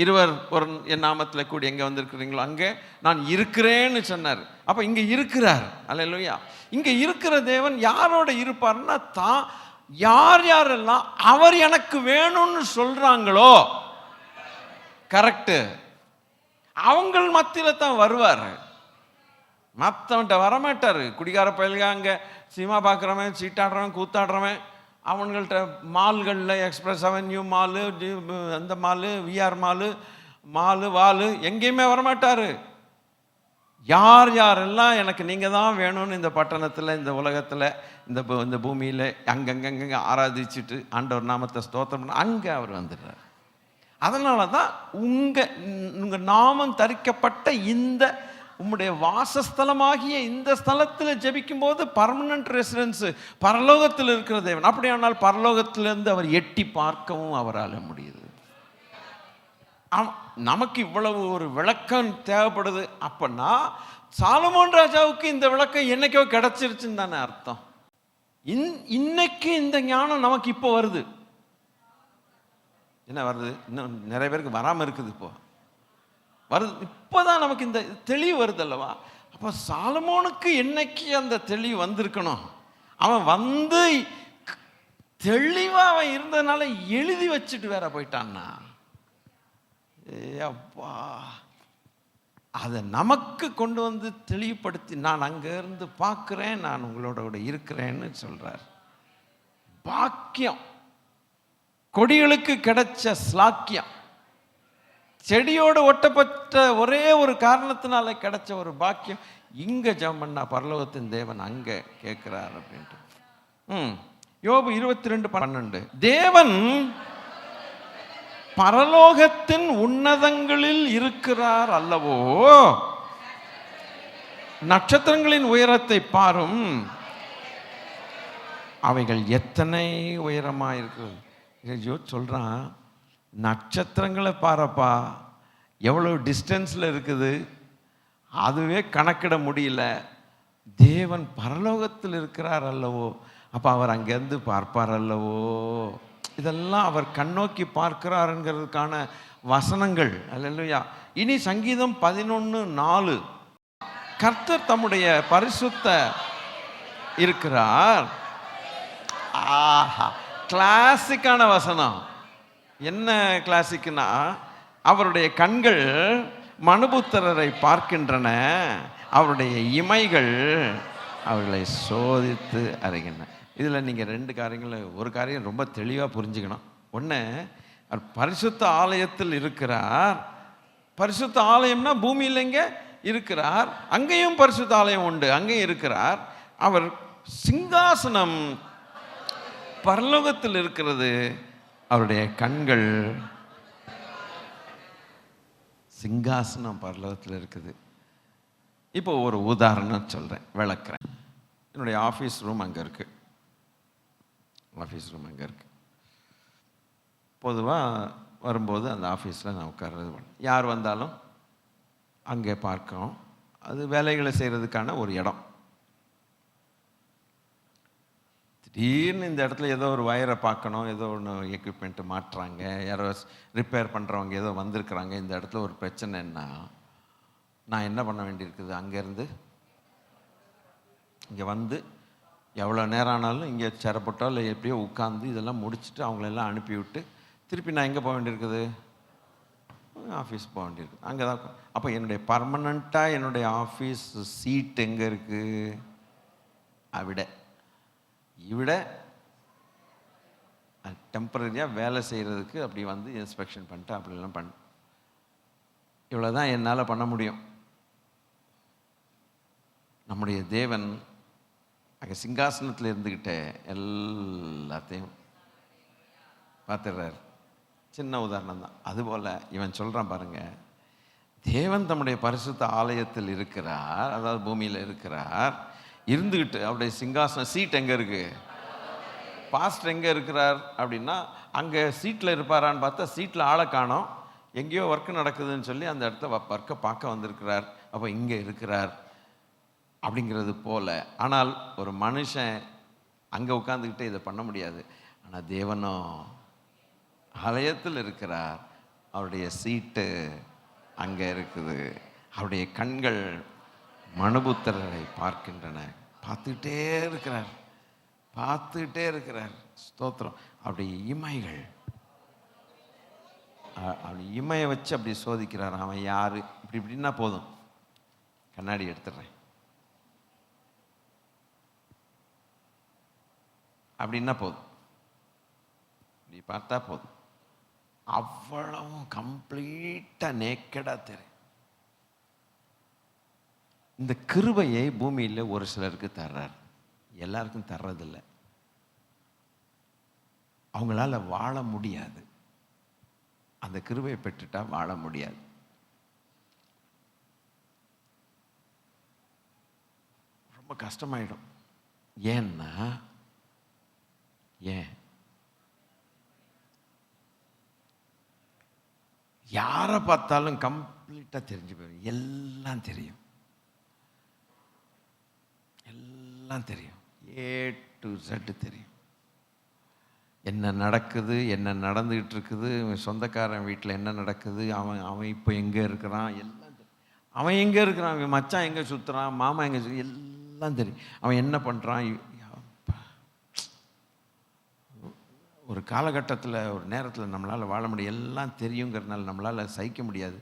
Speaker 1: இருவர் ஒரு என் நாமத்தில் கூடி எங்கே வந்திருக்கிறீங்களோ அங்கே நான் இருக்கிறேன்னு சொன்னார். அப்போ இங்கே இருக்கிறார். அல்லேலூயா. இங்கே இருக்கிற தேவன் யாரோட இருப்பார்னா, தான் யார் யாரெல்லாம் அவர் எனக்கு வேணும்னு சொல்றாங்களோ, கரெக்டு, அவங்க மத்தியில் தான் வருவார். மற்றவன்ட்ட வரமாட்டார். குடிகார பயல்க அங்கே சினிமா பார்க்குறவன், சீட்டாடுறவன், கூத்தாடுறவன், அவங்கள்ட்ட மால்களில் எக்ஸ்பிரஸ் அவென்யூ மாலு, அந்த மாலு, விஆர் மாலு, வாலு எங்கேயுமே வரமாட்டார். யார் யாரெல்லாம் எனக்கு நீங்கள் தான் வேணும்னு இந்த பட்டணத்தில், இந்த உலகத்தில், இந்த பூமியில் அங்கங்கே ஆராதிச்சுட்டு ஆண்டவர் நாமத்தை ஸ்தோத்திரம் பண்ண அங்கே அவர் வந்துடுறார். அதனால தான் உங்கள் நாமம் தரிக்கப்பட்ட இந்த உம்முடைய வாசஸ்தலமாகிய இந்த ஸ்தலத்தில் ஜெபிக்கும் போது பர்மனன்ட் ரெசிடென்ஸ் பரலோகத்தில் இருக்கிற தேவன். அப்படியானால் பரலோகத்திலிருந்து அவர் எட்டி பார்க்கவும் அவரால் முடியுது. நமக்கு இவ்வளவு ஒரு விளக்கம் தேவைப்படுது. அப்பன்னா சாலமோன் ராஜாவுக்கு இந்த விளக்கம் என்னைக்கோ கிடைச்சிருச்சுன்னு தானே அர்த்தம். இன்னைக்கு இந்த ஞானம் நமக்கு இப்போ வருது. என்ன வருது? இன்னும் நிறைய பேருக்கு வராமல் இருக்குது. இப்போ வருது. இப்போதான் நமக்கு இந்த தெளிவு வருது அல்லவா? அப்போ சாலமோனுக்கு என்னைக்கு அந்த தெளிவு வந்திருக்கணும்? அவன் வந்து தெளிவா அவன் இருந்ததுனால எழுதி வச்சுட்டு வேற போயிட்டான்னா, அப்பா அதை நமக்கு கொண்டு வந்து தெளிவுபடுத்தி, நான் அங்க இருந்து பார்க்கிறேன், நான் உங்களோட கூட இருக்கிறேன்னு சொல்றார். பாக்கியம், கொடிகளுக்கு கிடைச்ச ஸ்லாக்கியம், செடியோடு ஒட்டப்பட்ட ஒரே ஒரு காரணத்தினால கிடைச்ச ஒரு பாக்கியம். இங்க ஜெபம் பண்ணா பரலோகத்தின் தேவன் அங்க கேட்கிறார் அப்படின்ட்டு. யோபு 22:12, தேவன் பரலோகத்தின் உன்னதங்களில் இருக்கிறார் அல்லவோ, நட்சத்திரங்களின் உயரத்தை பாரும், அவைகள் எத்தனை உயரமாயிருக்கு. சொல்றான், நட்சத்திரங்களை பாருப்பா, எவ்வளவு டிஸ்டன்ஸில் இருக்குது, அதுவே கணக்கிட முடியல. தேவன் பரலோகத்தில் இருக்கிறார் அல்லவோ, அப்போ அவர் அங்கேருந்து பார்ப்பார் அல்லவோ. இதெல்லாம் அவர் கண்ணோக்கி பார்க்கிறாருங்கிறதுக்கான வசனங்கள். அல்லேலூயா. இனி சங்கீதம் 11:4, கர்த்தர் தம்முடைய பரிசுத்த இருக்கிறார். ஆஹா, கிளாசிக்கான வசனம். என்ன கிளாசிக்னா, அவருடைய கண்கள் மனுபுத்திரரை பார்க்கின்றன, அவருடைய இமைகள் அவர்களை சோதித்து அறிகின்றன. இதில் நீங்கள் 2 காரியங்கள், ஒரு காரியம் ரொம்ப தெளிவாக புரிஞ்சுக்கணும். ஒன்று, அவர் பரிசுத்த ஆலயத்தில் இருக்கிறார். பரிசுத்த ஆலயம்னா பூமியில் இங்கே இருக்கிறார், அங்கேயும் பரிசுத்த ஆலயம் உண்டு, அங்கேயும் இருக்கிறார். அவர் சிங்காசனம் பரலோகத்தில் இருக்கிறது, அவருடைய கண்கள் சிங்காசனம் பரலோகத்தில் இருக்குது. இப்போ ஒரு உதாரணம் சொல்கிறேன், விளக்குறேன். என்னுடைய ஆஃபீஸ் ரூம் அங்கே இருக்குது. ஆஃபீஸ் ரூம் அங்கே இருக்குது. பொதுவாக வரும்போது அந்த ஆஃபீஸில் நான் உட்கார்றது, யார் வந்தாலும் அங்கே பார்க்கணும். அது வேலைகளை செய்கிறதுக்கான ஒரு இடம். திடீர்னு இந்த இடத்துல ஏதோ ஒரு வயரை பார்க்கணும், ஏதோ ஒன்று எக்யூப்மெண்ட்டு மாட்டுறாங்க, யாரோ ரிப்பேர் பண்ணுறவங்க ஏதோ வந்திருக்கிறாங்க, இந்த இடத்துல ஒரு பிரச்சனைன்னா நான் என்ன பண்ண வேண்டியிருக்குது? அங்கேருந்து இங்கே வந்து எவ்வளோ நேரம் ஆனாலும் இங்கே சிறப்பட்டோ இல்லை எப்படியோ உட்காந்து இதெல்லாம் முடிச்சுட்டு அவங்களெல்லாம் அனுப்பிவிட்டு திருப்பி நான் எங்கே போக வேண்டியிருக்குது? ஆஃபீஸ் போக வேண்டியிருக்குது. அங்கே தான். அப்போ என்னுடைய பர்மனண்ட்டாக என்னுடைய ஆஃபீஸ் சீட் எங்கே இருக்குது? இவிட டெம்பரரியாக வேலை செய்கிறதுக்கு அப்படி வந்து இன்ஸ்பெக்ஷன் பண்ணிட்டு அப்படிலாம் இவ்வளோ தான் என்னால் பண்ண முடியும். நம்முடைய தேவன் அங்கே சிங்காசனத்தில் இருந்துக்கிட்டே எல்லாத்தையும் பார்த்துடுறார். சின்ன உதாரணம் தான். அதுபோல் இவன் சொல்கிறான் பாருங்க, தேவன் தம்முடைய பரிசுத்த ஆலயத்தில் இருக்கிறார், அதாவது பூமியில் இருக்கிறார், இருந்துக்கிட்டு அவருடைய சிங்காசனம் சீட் எங்கே இருக்குது? பாஸ்டர் எங்கே இருக்கிறார் அப்படின்னா அங்கே சீட்டில் இருப்பாரான்னு பார்த்தா சீட்டில் ஆளை காணோம், எங்கேயோ ஒர்க்கு நடக்குதுன்னு சொல்லி அந்த இடத்த ஒர்க்கை பார்க்க வந்திருக்கிறார். அப்போ இங்கே இருக்கிறார் அப்படிங்கிறது போல். ஆனால் ஒரு மனுஷன் அங்கே உட்காந்துக்கிட்டே இதை பண்ண முடியாது. ஆனால் தேவனோ ஆலயத்தில் இருக்கிறார், அவருடைய சீட்டு அங்கே இருக்குது, அவருடைய கண்கள் மனுபுத்திரரை பார்க்கின்றன. பார்த்துக்கிட்டே இருக்கிறார். ஸ்தோத்திரம். அவருடைய இமைகள், அப்படி இமையை வச்சு அப்படி சோதிக்கிறார். அவன் யார்? இப்படின்னா போதும், கண்ணாடி எடுத்துடுறேன் அப்படின்னா போதும், இப்படி பார்த்தா போதும், அவ்வளவும் கம்ப்ளீட்டாக நேக்கடாக தெரியும். இந்த கிருபையை பூமியில் ஒரு சிலருக்கு தர்றார், எல்லாருக்கும் தர்றதில்லை. அவங்களால வாழ முடியாது, அந்த கிருபையை பெற்றுட்டா வாழ முடியாது. ரொம்ப கஷ்டமாயிடும். ஏன்னா யாரை பார்த்தாலும் கம்ப்ளீட்டாக தெரிஞ்சு போயிடும். எல்லாம் தெரியும், A to Z தெரியும். என்ன நடக்குது, என்ன நடந்துகிட்டு இருக்குது, சொந்தக்காரன் வீட்டில் என்ன நடக்குது, அவன் இப்போ எங்கே இருக்கிறான், எல்லாம் தெரியும். அவன் எங்கே இருக்கிறான், மச்சான் எங்கே சுற்றுறான், மாமா எங்கே எல்லாம் தெரியும். அவன் என்ன பண்ணுறான். ஒரு காலகட்டத்தில், ஒரு நேரத்தில் நம்மளால் வாழ முடியும், எல்லாம் தெரியுங்கிறதுனால நம்மளால் சகிக்க முடியாது.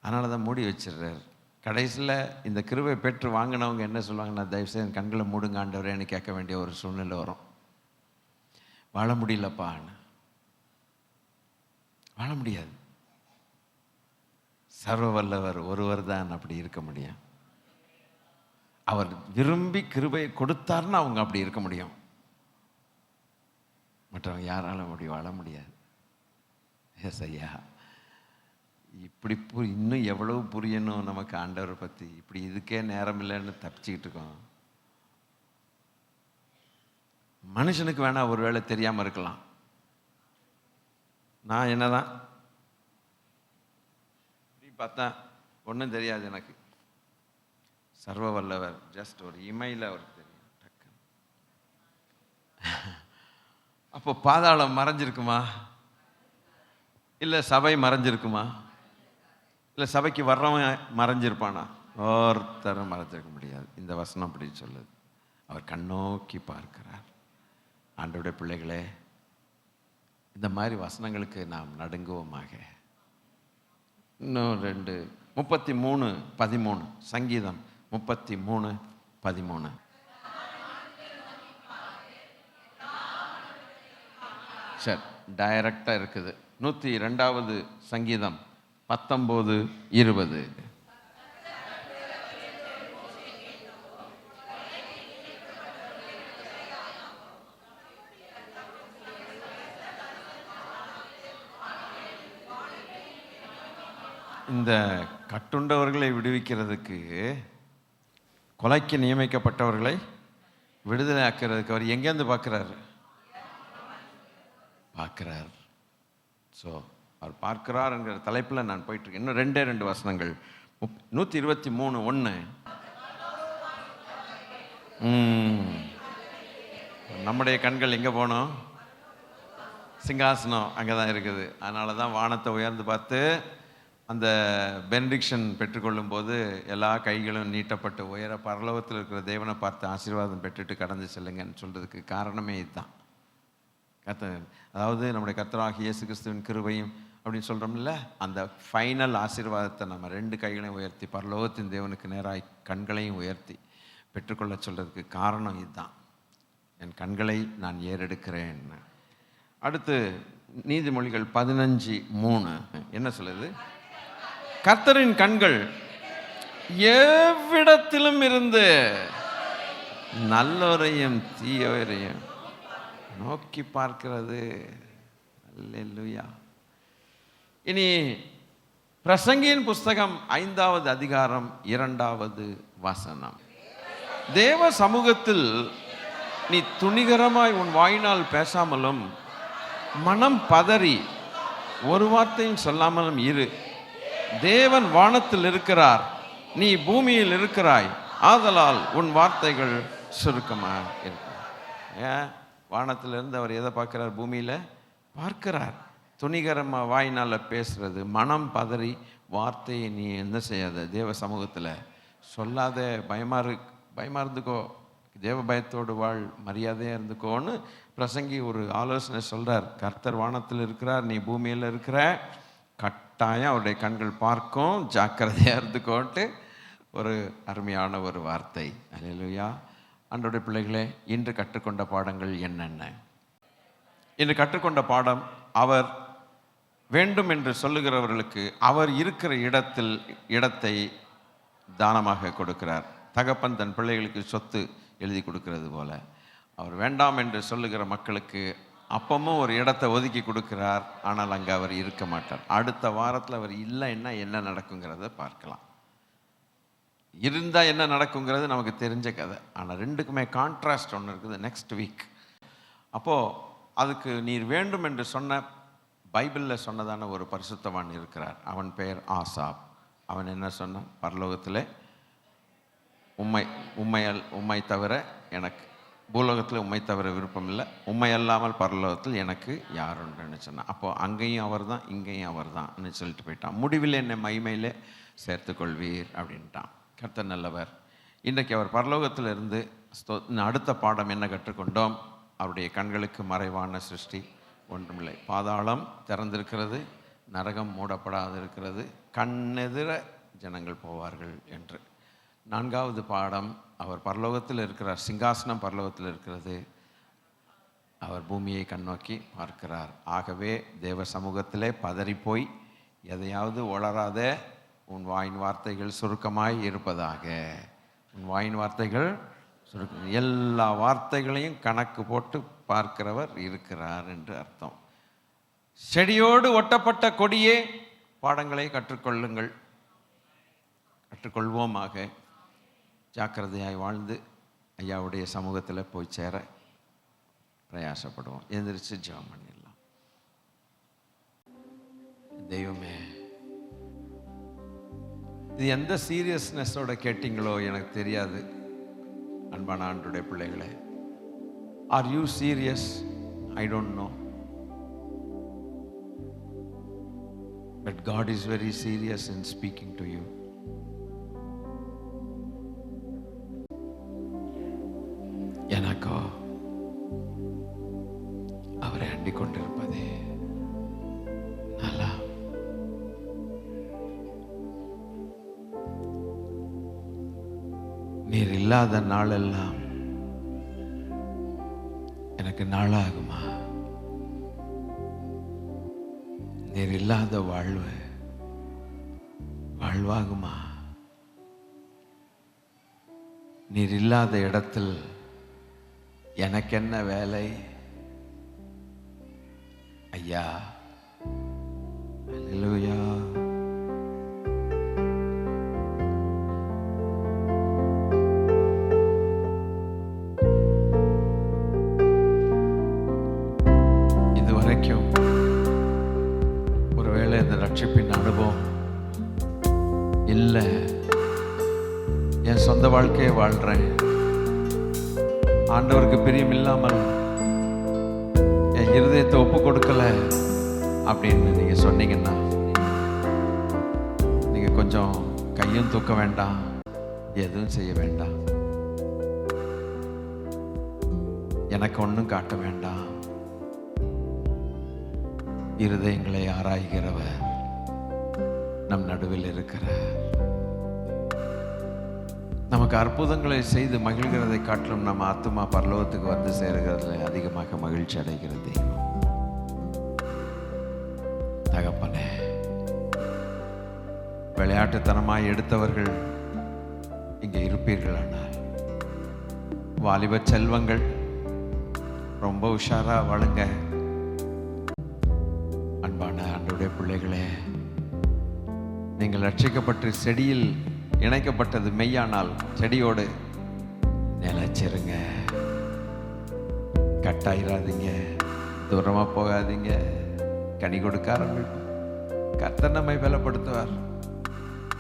Speaker 1: அதனால தான் மூடி வச்சிடுறார். கடைசியில் இந்த கிருபை பெற்று வாங்கினவங்க என்ன சொல்லுவாங்கன்னா, தயவுசெய்து கண்களை மூடுங்க ஆண்டவரேன்னு கேட்க வேண்டிய ஒரு சூழ்நிலை வரும். வாழ முடியலப்பான்னு, வாழ முடியாது. சர்வ வல்லவர் ஒருவர் தான் அப்படி இருக்க முடியும். அவர் விரும்பி கிருபையை கொடுத்தார்னா அவங்க அப்படி இருக்க முடியும். மற்றவங்க யாராலும் அப்படி வாழ முடியாது. எஸ் ஐயா, இப்படி இன்னும் எவ்வளவு புரியணும் நமக்கு ஆண்டவரை பற்றி. இப்படி இதுக்கே நேரம் இல்லைன்னு தப்பிச்சுக்கிட்டு இருக்கோம். மனுஷனுக்கு வேணா ஒரு வேளை தெரியாமல் இருக்கலாம். நான் என்னதான் இப்படி பார்த்தா ஒன்றும் தெரியாது எனக்கு. சர்வ வல்லவர் ஜஸ்ட் ஒரு இமையில் அவருக்கு தெரியும். அப்போ பாதாளம் மறைஞ்சிருக்குமா? இல்லை சபை மறைஞ்சிருக்குமா? இல்லை சபைக்கு வர்றவன் மறைஞ்சிருப்பானா? ஒருத்தரும் மறைஞ்சிருக்க முடியாது. இந்த வசனம் அப்படி சொல்லுது. அவர் கண்ணோக்கி பார்க்கிறார். ஆண்டவருடைய பிள்ளைகளே, இந்த மாதிரி வசனங்களுக்கு நாம் நடுங்குவோமாக. இன்னும் 2 33:13 சங்கீதம் 33:13. சரி, டைரக்டாக இருக்குது. 102வது சங்கீதம் 19:20. இந்த கட்டுண்டவர்களை விடுவிக்கிறதுக்கு, கொலைக்கு நியமிக்கப்பட்டவர்களை விடுதலை ஆக்கிறதுக்கு அவர் எங்கேருந்து பார்க்குறாரு? பார்க்கிறார். ஸோ அவர் பார்க்கிறார் என்கிற தலைப்பில் நான் போயிட்டுருக்கேன். இன்னும் 2 வசனங்கள். 123:1. நம்முடைய கண்கள் எங்கே போனோம்? சிங்காசனம் அங்கே தான் இருக்குது. அதனால தான் வானத்தை உயர்ந்து பார்த்து அந்த பெனடிக்ஷன் பெற்றுக்கொள்ளும் போது எல்லா கைகளும் நீட்டப்பட்டு உயர பரலோகத்தில் இருக்கிற தேவனை பார்த்து ஆசீர்வாதம் பெற்றுட்டு கடந்து செல்லுங்கன்னு சொல்கிறதுக்கு காரணமே இதுதான். அதாவது நம்முடைய கர்த்தராகிய இயேசு கிறிஸ்துவின் கிருபையும் அப்படின்னு சொல்கிறோம்ல, அந்த ஃபைனல் ஆசீர்வாதத்தை நம்ம 2 கைகளையும் உயர்த்தி பரலோகத்தின் தேவனுக்கு நேராக கண்களையும் உயர்த்தி பெற்றுக்கொள்ள சொல்கிறதுக்கு காரணம் இதுதான். என் கண்களை நான் ஏறெடுக்கிறேன். அடுத்து நீதிமொழிகள் 15:3 என்ன சொல்லுது? கர்த்தரின் கண்கள் எவ்விடத்திலும் இருந்து நல்லோரையும் தீயோரையும் நோக்கி பார்க்கிறது. அல்லேலூயா. இனி பிரசங்கியின் புஸ்தகம் 5வது அதிகாரம் 2வது வசனம். தேவ சமூகத்தில் நீ துணிகரமாய் உன் வாயினால் பேசாமலும் மனம் பதறி ஒரு வார்த்தையும் சொல்லாமலும் இரு. தேவன் வானத்தில் இருக்கிறார், நீ பூமியில் இருக்கிறாய், ஆதலால் உன் வார்த்தைகள் சுருக்கமாக இருக்கும். ஏன் வானத்திலிருந்து அவர் எதை பார்க்கிறார்? பூமியில் பார்க்கிறார். துணிகரமாக வாயினால் பேசுறது, மனம் பதறி வார்த்தையை நீ என்ன செய்யாத, தேவ சமூகத்தில் சொல்லாத. பயமாக இருந்துக்கோ, தேவ பயத்தோடு வாழ், மரியாதையாக இருந்துக்கோன்னு பிரசங்கி ஒரு ஆலோசனை சொல்கிறார். கர்த்தர் வானத்தில் இருக்கிறார், நீ பூமியில் இருக்கிற, கட்டாயம் அவருடைய கண்கள் பார்க்கும், ஜாக்கிரதையாக இருந்துக்கோன்ட்டு ஒரு அருமையான ஒரு வார்த்தை. அல்லேலூயா. ஆண்டவருடைய பிள்ளைகளே, இன்று கற்றுக்கொண்ட பாடங்கள் என்னென்ன? இன்று கற்றுக்கொண்ட பாடம், அவர் வேண்டும் என்று சொல்லுகிறவர்களுக்கு அவர் இருக்கிற இடத்தை தானமாக கொடுக்கிறார். தகப்பன் தன் பிள்ளைகளுக்கு சொத்து எழுதி கொடுக்கிறது போல, அவர் வேண்டாம் என்று சொல்லுகிற மக்களுக்கு அப்பமும் ஒரு இடத்தை ஒதுக்கி கொடுக்கிறார். ஆனால் அங்கே அவர் இருக்க மாட்டார். அடுத்த வாரத்தில் அவர் இல்லைன்னா என்ன நடக்குங்கிறத பார்க்கலாம். இருந்தால் என்ன நடக்குங்கிறது நமக்கு தெரிஞ்ச கதை. ஆனால் 2க்குமே கான்ட்ராஸ்ட் ஒன்று இருக்குது. நெக்ஸ்ட் வீக் அப்போது அதுக்கு நீர் வேண்டும் என்று சொன்ன பைபிளில் சொன்னதான ஒரு பரிசுத்தவான் இருக்கிறார். அவன் பெயர் ஆசாப். அவன் என்ன சொன்னான்? பரலோகத்தில் உம்மை தவிர எனக்கு, பூலோகத்தில் உம்மை தவிர விருப்பம் இல்லை, உம்மை அல்லாமல் பரலோகத்தில் எனக்கு யார் உண்டுன்னு சொன்னான். அப்போது அங்கேயும் அவர் தான், இங்கேயும் அவர் தான் சொல்லிட்டு போயிட்டான். முடிவில் என்னை மகிமையிலே சேர்த்துக்கொள்வீர் அப்படின்ட்டான். கர்த்தர் நல்லவர். இன்றைக்கு அவர் பரலோகத்தில் இருந்து அடுத்த பாடம் என்ன கற்றுக்கொண்டோம்? அவருடைய கண்களுக்கு மறைவான சிருஷ்டி ஒன்றுமில்லை. பாதாளம் திறந்திருக்கிறது, நரகம் மூடப்படாது இருக்கிறது, கண்ணெதிர ஜனங்கள் போவார்கள் என்று. 4வது பாடம், அவர் பரலோகத்தில் இருக்கிறார், சிங்காசனம் பரலோகத்தில் இருக்கிறது, அவர் பூமியை கண்ணோக்கி பார்க்கிறார். ஆகவே தேவ சமூகத்திலே பதறிப்போய் எதையாவது உளராத, உன் வாயின் வார்த்தைகள் சுருக்கமாய் இருப்பதாக. உன் வாயின் வார்த்தைகள் எல்லா வார்த்தைகளையும் கணக்கு போட்டு பார்க்கிறவர் இருக்கிறார் என்று அர்த்தம். செடியோடு ஒட்டப்பட்ட கொடியே, பாடங்களை கற்றுக்கொள்வோமாக. ஜாக்கிரதையாய் வாழ்ந்து ஐயாவுடைய சமூகத்தில் போய் சேர பிரயாசப்படுவோம். எந்திரிச்சு ஜெபம் பண்ணிடலாம். தெய்வமே, இது எந்த சீரியஸ்னஸோட கேட்டீங்களோ எனக்கு தெரியாது. அன்பான ஆண்டவருடைய பிள்ளைகளே, are you serious? I don't know, but God is very serious in speaking to you. எனக்கோ அவரை அண்டிக் கொண்டிருப்பதே நீர் இல்லாத நாளெல்லாம் எனக்கு நாளாகுமா? நீர் இல்லாத வாழ்வு வாழ்வாகுமா? நீர் இல்லாத இடத்தில் எனக்கு என்ன வேலை? ஐயா, அல்லேலூயா. இதுவரைக்கும் ஒருவேளை இந்த ரட்சிப்பின் அனுபவம் இல்லை, என் சொந்த வாழ்க்கையை வாழ்றேன், ஆண்டவருக்கு பிரியம் இல்லாமல் என் இருதயத்தை ஒப்பு கொடுக்கல அப்படின்னு நீங்க சொன்னீங்கன்னா, நீங்க கொஞ்சம் கையும் தூக்க வேண்டாம், எதுவும் செய்ய வேண்டாம், எனக்கு ஒன்றும் காட்ட வேண்டாம். இருதயங்களை ஆராய்கிறவர் நம் நடுவில் இருக்கிறார். நமக்கு அற்புதங்களை செய்து மகிழ்கிறதை காட்டிலும் நம்ம ஆத்துமா பரலோகத்துக்கு வந்து சேருகிறதுல அதிகமாக மகிழ்ச்சி அடைகிற தெய்வம். தகப்பனே, விளையாட்டுத்தனமாய் எடுத்தவர்கள் இங்கே இருப்பீர்களானால், வாலிப செல்வங்கள் ரொம்ப உஷாரா வாழுங்க. அன்பான ஆண்டவருடைய பிள்ளைகளே, நீங்கள் ரட்சிக்கப்பட்டு செடியில் இணைக்கப்பட்டது மெய்யானால் செடியோடு நிலைச்சிருங்க. கட்டாயிராதீங்க, தூரமா போகாதீங்க, கனி கொடுக்க ஆரம்பிப்போம். கர்த்தர் நம்மை பலப்படுத்துவார்,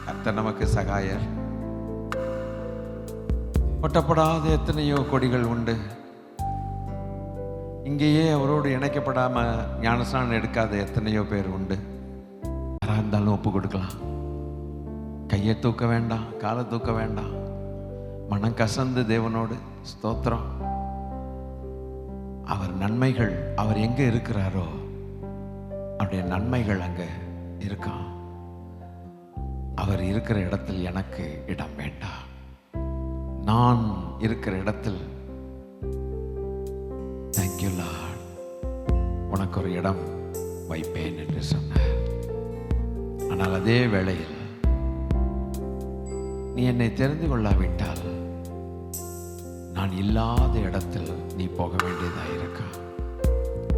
Speaker 1: கர்த்தர் நமக்கு சகாயர். ஒட்டப்படாத எத்தனையோ கொடிகள் உண்டு. இங்கேயே அவரோடு இணைக்கப்படாம ஞானஸ்நானம் எடுக்காத எத்தனையோ பேர் உண்டு. யாரா இருந்தாலும் ஒப்பு கொடுக்கலாம். கையை தூக்க வேண்டாம், காலை தூக்க வேண்டாம். மனம் கசந்து தேவனோடு ஸ்தோத்திரம். அவர் நன்மைகள், அவர் எங்க இருக்கிறாரோ அவருடைய நன்மைகள் அங்க இருக்கான். அவர் இருக்கிற இடத்தில் எனக்கு இடம் வேண்டாம், நான் இருக்கிற இடத்தில் தேங்க்யூ லார்ட் உனக்கு ஒரு இடம் வைப்பேன் என்று சொன்னார். ஆனால் அதே வேளையில் நீ என்னை தெரிந்து கொள்ளாவிட்டால் நான் இல்லாத இடத்தில் நீ போக வேண்டியதாயிருக்கா.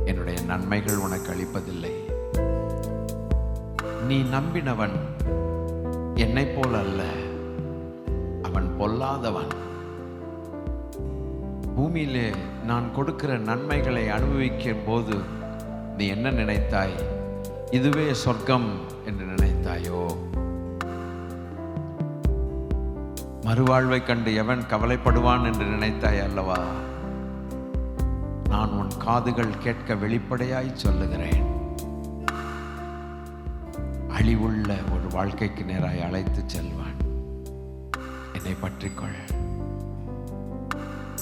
Speaker 1: என்னுடைய நன்மைகள் உனக்கு அளிப்பதில்லை. நீ நம்பினவன் என்னை போல அல்ல, அவன் பொல்லாதவன். பூமியிலே நான் கொடுக்கிற நன்மைகளை அனுபவிக்கும் போது நீ என்ன நினைத்தாய்? இதுவே சொர்க்கம் என்று நினைத்தாயோ? மறுவாழ்வை கண்டு எவன் கவலைப்படுவான் என்று நினைத்தாய் அல்லவா? நான் உன் காதுகள் கேட்க வெளிப்படையாய் சொல்லுகிறேன். அழிவுள்ள ஒரு வாழ்க்கைக்கு நேராய் அழைத்து செல்வான். என்னை பற்றிக்கொள்.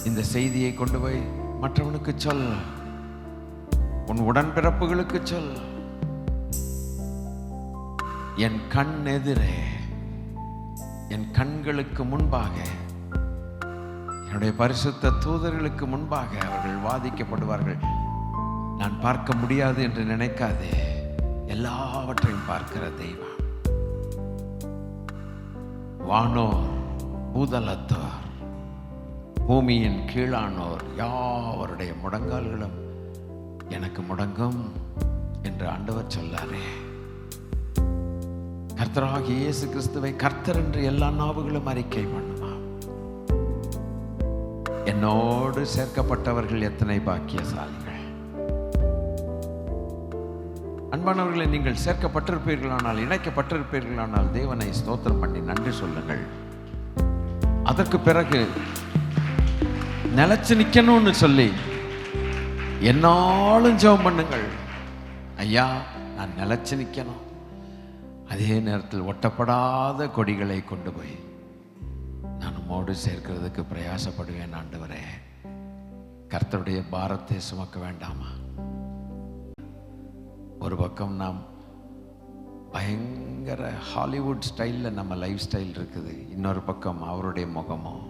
Speaker 1: இந்த செய்தியை கொண்டு போய் மற்றவனுக்கு சொல், உன் உடன்பிறப்புகளுக்கு சொல். என் கண் எதிரே, என் கண்களுக்கு முன்பாக, என்னுடைய பரிசுத்த தூதர்களுக்கு முன்பாக அவர்கள் வாதிக்கப்படுவார்கள். நான் பார்க்க முடியாது என்று நினைக்காதே, எல்லாவற்றையும் பார்க்கிற தெய்வம். வானோர் பூதலத்தோர் பூமியின் கீழானோர் யாவருடைய முடங்கால்களும் எனக்கு முடங்கும் என்று ஆண்டவர் சொல்லாரே. கர்த்தராகிய இயேசு கிறிஸ்துவை கர்த்தர் என்று எல்லா நாவுகளும் அறிக்கை பண்ணுமா. என்னோடு சேர்க்கப்பட்டவர்கள் எத்தனை பாக்கியசாலிகள். அன்பானவர்களை, நீங்கள் சேர்க்கப்பட்டிருப்பீர்களானால், இணைக்கப்பட்டிருப்பீர்களானால் தேவனை ஸ்தோத்திரம் பண்ணி நன்றி சொல்லுங்கள். அதற்கு பிறகு நிலைச்சு நிக்கணும்னு சொல்லி என்னாலும் ஜெபம் பண்ணுங்கள். ஐயா, நான் நிலைச்சு நிக்கணும். அதே நேரத்தில் ஒட்டப்படாத கொடிகளை கொண்டு போய் நான் உம்மோடு சேர்க்கிறதுக்கு பிரயாசப்படுவேன். ஆண்டவரே, கர்த்தருடைய பாரத்தை சுமக்க வேண்டாமா? ஒரு பக்கம் நாம் பயங்கர ஹாலிவுட் ஸ்டைலில் நம்ம லைஃப் ஸ்டைல் இருக்குது, இன்னொரு பக்கம் அவருடைய முகமும்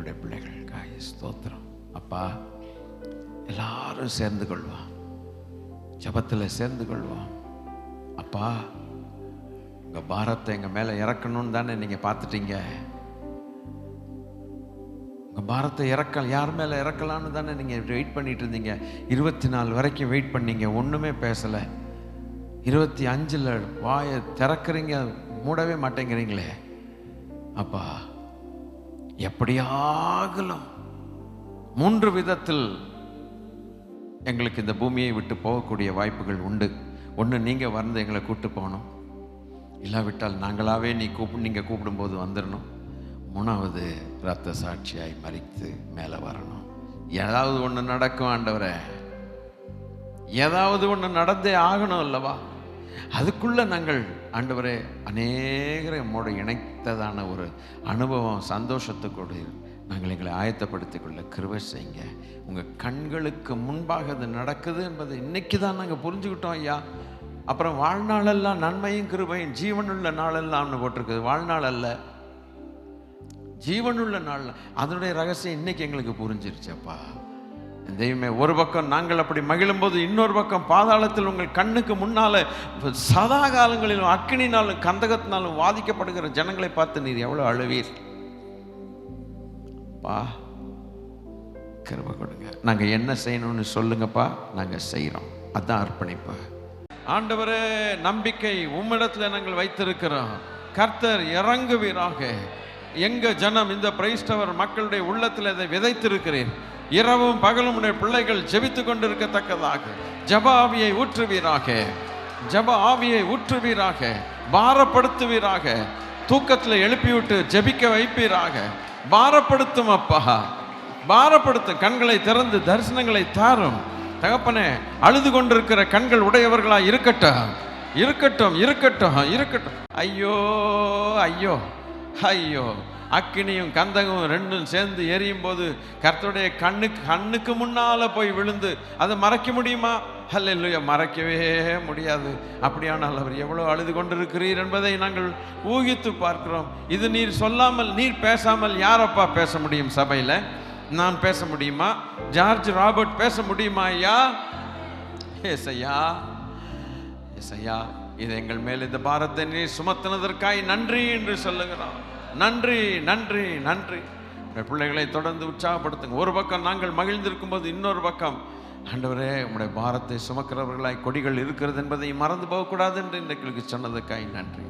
Speaker 1: உங்களுடைய பிள்ளைகளுக்காய் ஸ்தோத்திரம். அப்பா, எல்லாரும் சேர்ந்து கொள்வோம், ஜெபத்தில் சேர்ந்து கொள்வோம். அப்பா, உங்கள் பாரத்தை எங்கள் மேலே இறக்கணும்னு தானே நீங்கள் பார்த்துட்டீங்க. உங்கள் பாரத்தை யார் மேலே இறக்கலான்னு தானே நீங்கள் வெயிட் பண்ணிட்டு இருந்தீங்க. 24 வரைக்கும் வெயிட் பண்ணீங்க, ஒன்றுமே பேசலை. 25 வாயை திறக்கிறீங்க, மூடவே மாட்டேங்கிறீங்களே. அப்பா, எப்படியாகலும் 3 விதத்தில் எங்களுக்கு இந்த பூமியை விட்டு போகக்கூடிய வாய்ப்புகள் உண்டு. ஒன்று, நீங்கள் வந்து எங்களை கூப்பிட்டு போகணும். இல்லாவிட்டால் நாங்களாவே நீங்கள் கூப்பிடும்போது வந்துடணும். 3வது, இரத்த சாட்சியாய் மரித்து மேலே வரணும். ஏதாவது ஒன்று நடக்கும் ஆண்டவரே, ஏதாவது ஒன்று நடந்தே ஆகணும் அல்லவா? அதுக்குள்ளே நாங்கள் ஆண்டவரே அநேகரை நம்மோடு இணைத்ததான ஒரு அனுபவம், சந்தோஷத்துக்கூட நாங்கள் எங்களை ஆயத்தப்படுத்திக் கொள்ள கிருபை செய்யுங்க. உங்கள் கண்களுக்கு முன்பாக அது நடக்குது என்பதை இன்னைக்கு தான் நாங்கள் புரிஞ்சுக்கிட்டோம் ஐயா. அப்புறம் வாழ்நாளெல்லாம் நன்மையும் கிருபையும் ஜீவனுள்ள நாளெல்லாம் போட்டிருக்குது. வாழ்நாள் அல்ல, ஜீவனுள்ள நாள். அதனுடைய ரகசியம் இன்னைக்கு எங்களுக்கு புரிஞ்சிருச்சப்பா. தெய்வமே, ஒரு பக்கம் நாங்கள் அப்படி மகிழும் போது, இன்னொரு பக்கம் பாதாளத்தில் உங்கள் கண்ணுக்கு முன்னால சதா காலங்களிலும் அக்கினினாலும் கந்தகத்தினாலும் வாதிக்கப்படுகிற ஜனங்களை பார்த்து நீர் எவ்வளவு அழுவீர். பா, கிருபை கொடுங்க. நாங்கள் என்ன செய்யணும்னு சொல்லுங்கப்பா, நாங்கள் செய்கிறோம். அதான் அர்ப்பணிப்பு. ஆண்டவரே, நம்பிக்கை உம்மிடத்தில் நாங்கள் வைத்திருக்கிறோம். கர்த்தர் இறங்குவீராக. எங்க ஜனம், இந்த பிரைஸ்டவர் மக்களுடைய உள்ளத்தில் இதை விதைத்திருக்கிறேன். இரவும் பகலும் உடைய பிள்ளைகள் ஜெபித்து கொண்டிருக்கத்தக்கதாக ஜப ஆவியை ஊற்றுவீராக, ஜப ஆவியை ஊற்றுவீராக, பாரப்படுத்துவீராக, தூக்கத்தில் எழுப்பிவிட்டு ஜெபிக்க வைப்பீராக. பாரப்படுத்தும் அப்பா, பாரப்படுத்தும். கண்களை திறந்து தரிசனங்களை தாரும் தகப்பனே. அழுது கொண்டிருக்கிற கண்கள் உடையவர்களா இருக்கட்டும், இருக்கட்டும், இருக்கட்டும், இருக்கட்டும். ஐயோ ஐயோ ஐயோ, அக்கினியும் கந்தகமும் ரெண்டும் சேர்ந்து எரியும் போது கர்த்தருடைய கண்ணுக்கு முன்னால போய் விழுந்து அதை மறைக்க முடியுமா? ஹல்லேலூயா, மறைக்கவே முடியாது. அப்படியானால் அவர் எவ்வளவு அழுது கொண்டிருக்கிறீர் என்பதை நாங்கள் ஊகித்து பார்க்கிறோம். இது நீர் சொல்லாமல், நீர் பேசாமல் யாரப்பா பேச முடியும்? சபையில் நான் பேச முடியுமா? ஜார்ஜ் ராபர்ட் பேச முடியுமா? ஐயா, ஏசையா, ஏசையா, இது எங்கள் மேல் இந்த பாரத்தை நீர் சுமத்தினதற்காய் நன்றி என்று சொல்லுகிறோம். நன்றி, நன்றி, நன்றி. பிள்ளைகளை தொடர்ந்து உற்சாகப்படுத்துங்க. ஒரு பக்கம் நாங்கள் மகிழ்ந்திருக்கும் போது, இன்னொரு பக்கம் ஆண்டவரே, உங்களுடைய பாரத்தை சுமக்கிறவர்களாய் கொடிகள் இருக்கிறது என்பதை மறந்து போகக்கூடாது என்று இன்றைக்கு சொன்னதுக்காய் நன்றி.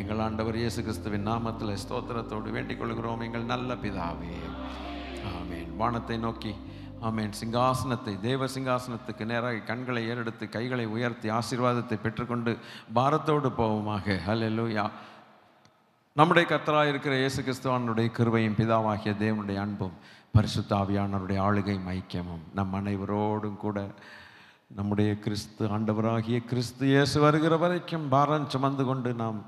Speaker 1: எங்கள் ஆண்டவர் இயேசு கிறிஸ்துவின் நாமத்தில் ஸ்தோத்திரத்தோடு வேண்டிக் கொள்கிறோம், எங்கள் நல்ல பிதாவே. ஆமேன். வானத்தை நோக்கி ஆமேன். சிங்காசனத்தை, தேவ சிங்காசனத்துக்கு நேராக கண்களை ஏறெடுத்து கைகளை உயர்த்தி ஆசீர்வாதத்தை பெற்றுக்கொண்டு பாரத்தோடு போவோமாக. ஹல்லேலூயா. நம்முடைய கர்த்தராக இருக்கிற இயேசு கிறிஸ்துவானுடைய கிருபையும் பிதாவாகிய தேவனுடைய அன்பும் பரிசுத்த ஆவியானவருடைய ஆளுகை ஐக்கியமும் நம் அனைவரோடும் கூட நம்முடைய கிறிஸ்து ஆண்டவராகிய கிறிஸ்து இயேசு வருகிற வரைக்கும் பாரம் சுமந்து கொண்டு நாம்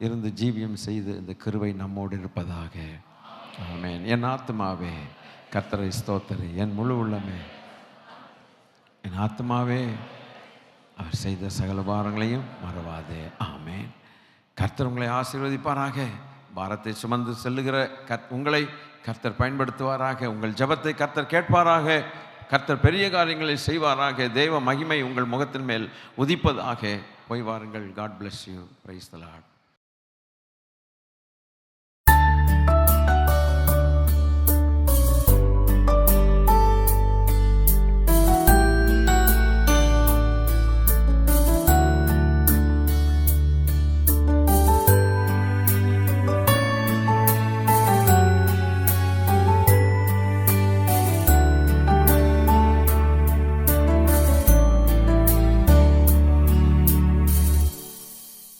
Speaker 1: இருந்து ஜீவியம் செய்து இந்த கிருபை நம்மோடு இருப்பதாக. ஆமேன். என் ஆத்மாவே கர்த்தரை ஸ்தோத்திரி, என் முழு உள்ளமே என் ஆத்மாவே அவர் செய்த சகல பாரங்களையும் மறவாதே. ஆமேன். கர்த்தர் உங்களை ஆசீர்வதிப்பாராக. பாரத்தை சுமந்து செல்லுகிற உங்களை கர்த்தர் பயன்படுத்துவாராக. உங்கள் ஜெபத்தை கர்த்தர் கேட்பாராக. கர்த்தர் பெரிய காரியங்களை செய்வாராக. தேவ மகிமை உங்கள் முகத்தின் மேல் உதிப்பதாக. போய் வாருங்கள். God bless you. Praise the Lord.